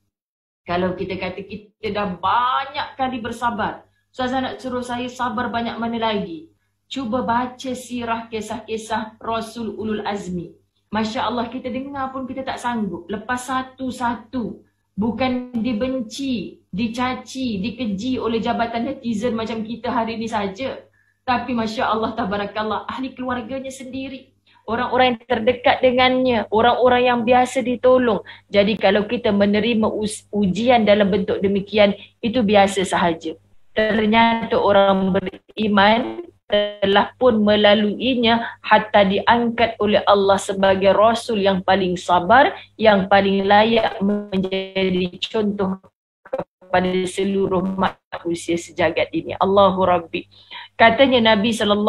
Kalau kita kata kita dah banyak kali bersabar, Ustazah nak suruh saya sabar banyak mana lagi? Cuba baca sirah kisah-kisah Rasul Ulul Azmi. Masya Allah, kita dengar pun kita tak sanggup. Lepas satu-satu. Bukan dibenci, dicaci, dikeji oleh jabatan netizen macam kita hari ini saja. Tapi Masya Allah, tabarakallah, ahli keluarganya sendiri. Orang-orang yang terdekat dengannya, orang-orang yang biasa ditolong. Jadi kalau kita menerima ujian dalam bentuk demikian, itu biasa sahaja. Ternyata orang beriman telah pun melaluinya hatta diangkat oleh Allah sebagai Rasul yang paling sabar, yang paling layak menjadi contoh kepada seluruh manusia sejagat ini. Allahu Rabbi. Katanya Nabi SAW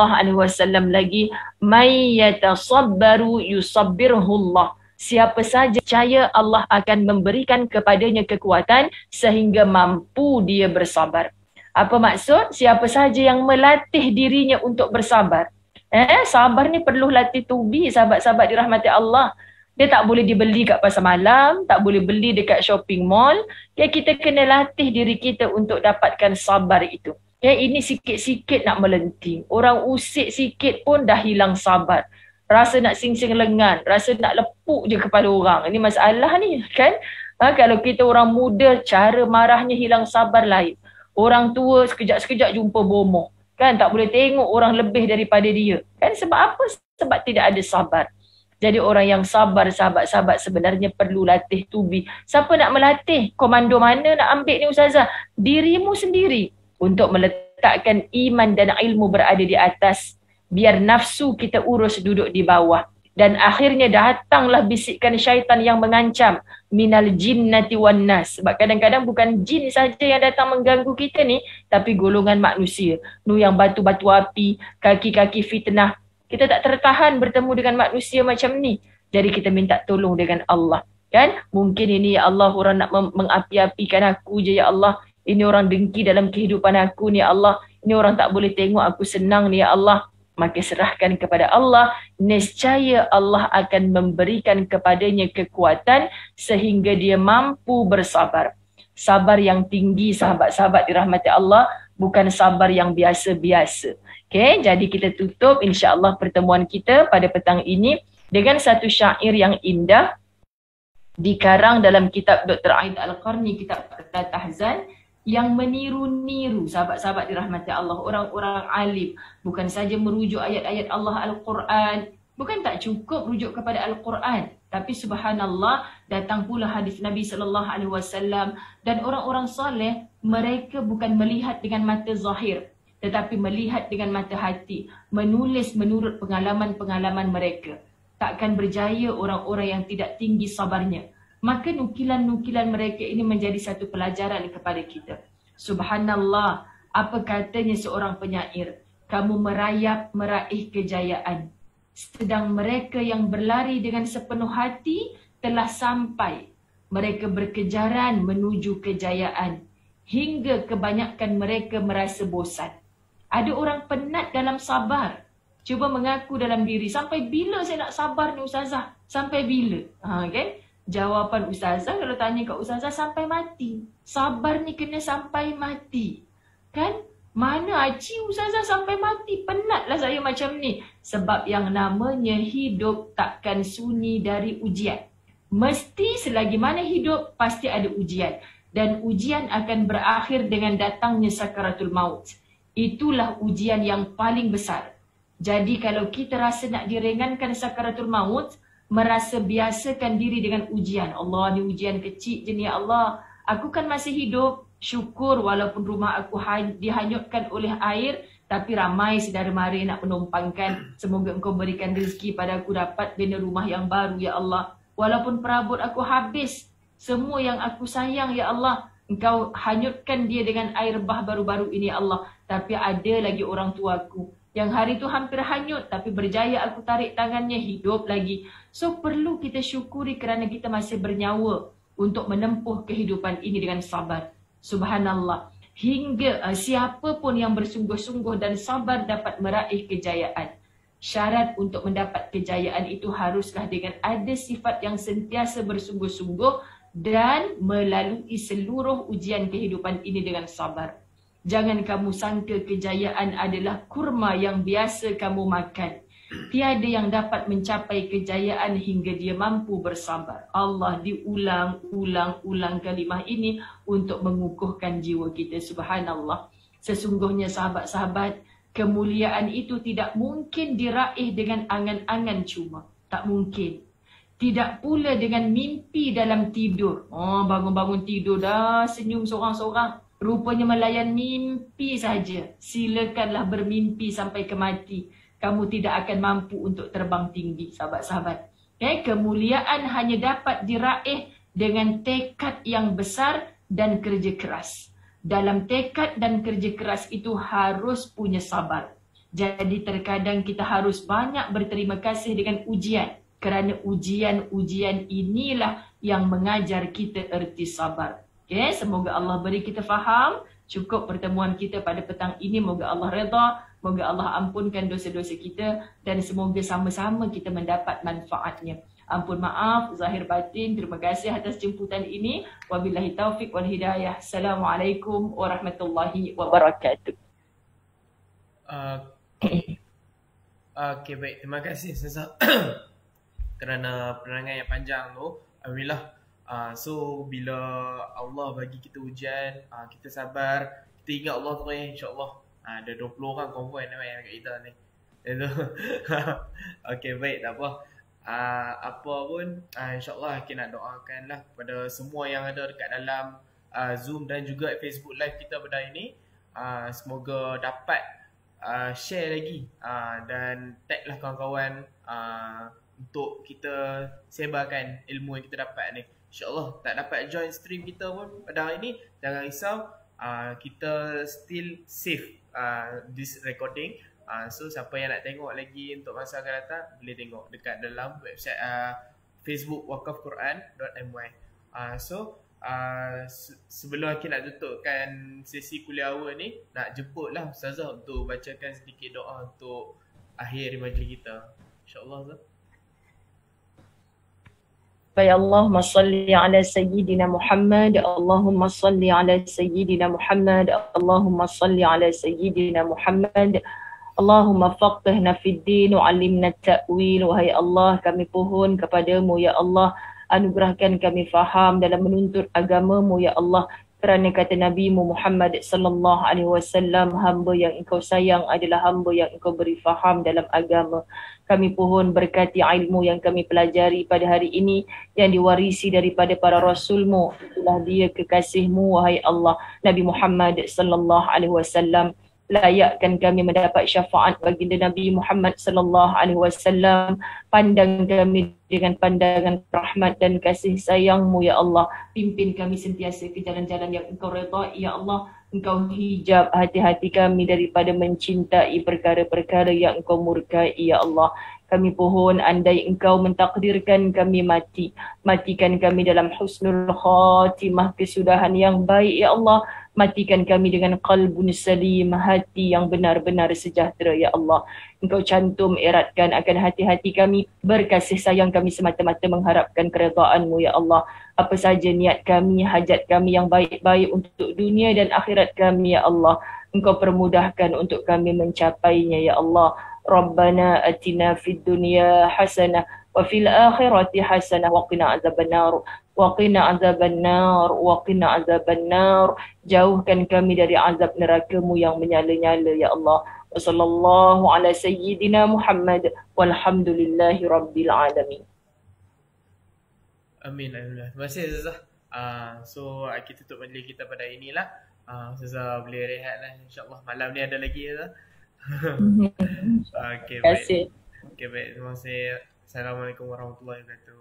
lagi, "May yatasabbaru yusabbirhullah." Siapa saja percaya, Allah akan memberikan kepadanya kekuatan sehingga mampu dia bersabar. Apa maksud? Siapa saja yang melatih dirinya untuk bersabar. Sabar ni perlu latih tubi, sahabat-sahabat dirahmati Allah. Dia tak boleh dibeli kat pasar malam, tak boleh beli dekat shopping mall. Kita kena latih diri kita untuk dapatkan sabar itu. Ini sikit-sikit nak melenting. Orang usik sikit pun dah hilang sabar. Rasa nak sing-sing lengan, rasa nak lepuk je kepala orang. Ini masalah ni kan. Kalau kita orang muda, cara marahnya hilang sabar lain. Orang tua sekejap-sekejap jumpa bomoh. Kan tak boleh tengok orang lebih daripada dia. Kan sebab apa? Sebab tidak ada sabar. Jadi orang yang sabar, sahabat-sahabat, sebenarnya perlu latih tubi. Siapa nak melatih? Komando mana nak ambil ni Ustazah? Dirimu sendiri. Untuk meletakkan iman dan ilmu berada di atas. Biar nafsu kita urus duduk di bawah. Dan akhirnya datanglah bisikan syaitan yang mengancam. Minal jinnati wan nas. Sebab kadang-kadang bukan jin saja yang datang mengganggu kita ni, tapi golongan manusia. Yang batu-batu api, kaki-kaki fitnah. Kita tak tertahan bertemu dengan manusia macam ni. Jadi kita minta tolong dengan Allah. Kan? Mungkin ini ya Allah, orang nak mengapi-apikan aku je ya Allah. Ini orang dengki dalam kehidupan aku ni ya Allah. Ini orang tak boleh tengok aku senang ni ya Allah. Maka serahkan kepada Allah, nescaya Allah akan memberikan kepadanya kekuatan sehingga dia mampu bersabar. Sabar yang tinggi, sahabat-sahabat dirahmati Allah, bukan sabar yang biasa-biasa. Okay, jadi kita tutup insya-Allah pertemuan kita pada petang ini dengan satu syair yang indah dikarang dalam kitab Dr. Aid Al-Qarni, kitab Tahzan, yang meniru-niru sahabat-sahabat dirahmati Allah, orang-orang alim. Bukan saja merujuk ayat-ayat Allah Al-Quran, bukan tak cukup rujuk kepada Al-Quran, tapi subhanallah datang pula hadis Nabi SAW. Dan orang-orang soleh, mereka bukan melihat dengan mata zahir, tetapi melihat dengan mata hati, menulis menurut pengalaman-pengalaman mereka. Takkan berjaya orang-orang yang tidak tinggi sabarnya. Maka nukilan-nukilan mereka ini menjadi satu pelajaran kepada kita. Subhanallah, apa katanya seorang penyair? Kamu merayap meraih kejayaan. Sedang mereka yang berlari dengan sepenuh hati telah sampai. Mereka berkejaran menuju kejayaan. Hingga kebanyakan mereka merasa bosan. Ada orang penat dalam sabar. Cuba mengaku dalam diri, sampai bila saya nak sabar ni Ustazah? Sampai bila? Kan? Jawapan Ustazah, kalau tanya kat Ustazah, sampai mati. Sabar ni kena sampai mati. Kan? Mana aci Ustazah sampai mati? Penatlah saya macam ni. Sebab yang namanya hidup takkan sunyi dari ujian. Mesti selagi mana hidup, pasti ada ujian. Dan ujian akan berakhir dengan datangnya sakaratul maut. Itulah ujian yang paling besar. Jadi kalau kita rasa nak diringankan sakaratul maut, merasa biasakan diri dengan ujian. Allah, ni ujian kecil je ni ya Allah. Aku kan masih hidup. Syukur walaupun rumah aku dihanyutkan oleh air, tapi ramai saudara mara nak menumpangkan. Semoga engkau berikan rezeki pada aku dapat bina rumah yang baru ya Allah. Walaupun perabot aku habis, semua yang aku sayang ya Allah, engkau hanyutkan dia dengan air bah baru-baru ini ya Allah. Tapi ada lagi orang tuaku yang hari itu hampir hanyut, tapi berjaya aku tarik tangannya, hidup lagi. So perlu kita syukuri kerana kita masih bernyawa untuk menempuh kehidupan ini dengan sabar. Subhanallah. Hingga siapa pun yang bersungguh-sungguh dan sabar dapat meraih kejayaan. Syarat untuk mendapat kejayaan itu haruslah dengan ada sifat yang sentiasa bersungguh-sungguh dan melalui seluruh ujian kehidupan ini dengan sabar. Jangan kamu sangka kejayaan adalah kurma yang biasa kamu makan. Tiada yang dapat mencapai kejayaan hingga dia mampu bersabar. Allah diulang-ulang kalimah ini untuk mengukuhkan jiwa kita. Subhanallah. Sesungguhnya sahabat-sahabat, kemuliaan itu tidak mungkin diraih dengan angan-angan cuma. Tak mungkin. Tidak pula dengan mimpi dalam tidur. Oh, bangun-bangun tidur dah senyum seorang-seorang. Rupanya melayan mimpi saja. Silakanlah bermimpi sampai ke mati. Kamu tidak akan mampu untuk terbang tinggi, sahabat-sahabat. Kemuliaan hanya dapat diraih dengan tekad yang besar dan kerja keras. Dalam tekad dan kerja keras itu harus punya sabar. Jadi terkadang kita harus banyak berterima kasih dengan ujian. Kerana ujian-ujian inilah yang mengajar kita erti sabar. Semoga Allah beri kita faham. Cukup pertemuan kita pada petang ini. Moga Allah redha. Moga Allah ampunkan dosa-dosa kita. Dan semoga sama-sama kita mendapat manfaatnya. Ampun maaf, zahir batin. Terima kasih atas jemputan ini. Wabillahi taufiq wal hidayah. Assalamualaikum warahmatullahi wabarakatuh. Okay, baik. Terima kasih Ustazah kerana penerangan yang panjang tu. Alhamdulillah. So, bila Allah bagi kita ujian, kita sabar. Kita ingat Allah tu insyaAllah. Ada 20 orang confirm yang kat kita ni. Okay, baik. Tak apa. Apa pun insyaAllah kita nak doakan lah kepada semua yang ada dekat dalam Zoom dan juga Facebook live kita pada ini. Semoga dapat share lagi dan tag lah kawan-kawan untuk kita sebarkan ilmu yang kita dapat ni. InsyaAllah tak dapat join stream kita pun pada hari ni, jangan risau, kita still save this recording. So siapa yang nak tengok lagi untuk masa akan datang, boleh tengok dekat dalam website Facebook wakafquran.my. Sebelum kita nak tutupkan sesi kuliah awal ni, nak jemputlah Ustazah untuk bacakan sedikit doa untuk akhir majlis kita. InsyaAllah Ustazah. Ya Allahumma salli ala Sayyidina Muhammad. Allahumma salli ala Sayyidina Muhammad. Allahumma salli ala Sayyidina Muhammad. Allahumma faqihna fid din wa 'allimna ta'wil. Wahai Allah, kami pohon kepadamu ya Allah, anugerahkan kami faham dalam menuntut agamamu ya Allah. Kerana kata Nabi-Mu Muhammad sallallahu alaihi wasallam, hamba yang engkau sayang adalah hamba yang engkau beri faham dalam agama. Kami pohon berkati ilmu yang kami pelajari pada hari ini yang diwarisi daripada para rasul-Mu. Itulah dia kekasih-Mu wahai Allah, Nabi Muhammad sallallahu alaihi wasallam. Layakkan kami mendapat syafaat baginda Nabi Muhammad sallallahu alaihi wasallam. Pandang kami dengan pandangan rahmat dan kasih sayang-Mu ya Allah. Pimpin kami sentiasa ke jalan-jalan yang Engkau redai ya Allah. Engkau hijab hati-hati kami daripada mencintai perkara-perkara yang Engkau murkai ya Allah. Kami pohon andai Engkau mentakdirkan kami mati, matikan kami dalam husnul khatimah, kesudahan yang baik ya Allah. Matikan kami dengan qalbun salim, hati yang benar-benar sejahtera ya Allah. Engkau cantum eratkan akan hati-hati kami, berkasih sayang kami semata-mata mengharapkan keredaan-Mu ya Allah. Apa saja niat kami, hajat kami yang baik-baik untuk dunia dan akhirat kami ya Allah, Engkau permudahkan untuk kami mencapainya ya Allah. Rabbana atina fid dunya hasanah wa fil akhirati hasanah wa qina azabannar. Waqina azabannar, waqina azabannar. Jauhkan kami dari azab neraka-Mu yang menyala-nyala ya Allah. Wa sallallahu ala sayyidina Muhammad walhamdulillahi rabbil alamin. Amin. Alhamdulillah. Terima kasih Ustazah. So kita tutup majlis kita pada inilah. Ustazah boleh rehat lah, insyaAllah. Malam ni ada lagi Ustazah. Okay, Terima kasih. Okay, baik. Terima kasih. Assalamualaikum warahmatullahi wabarakatuh.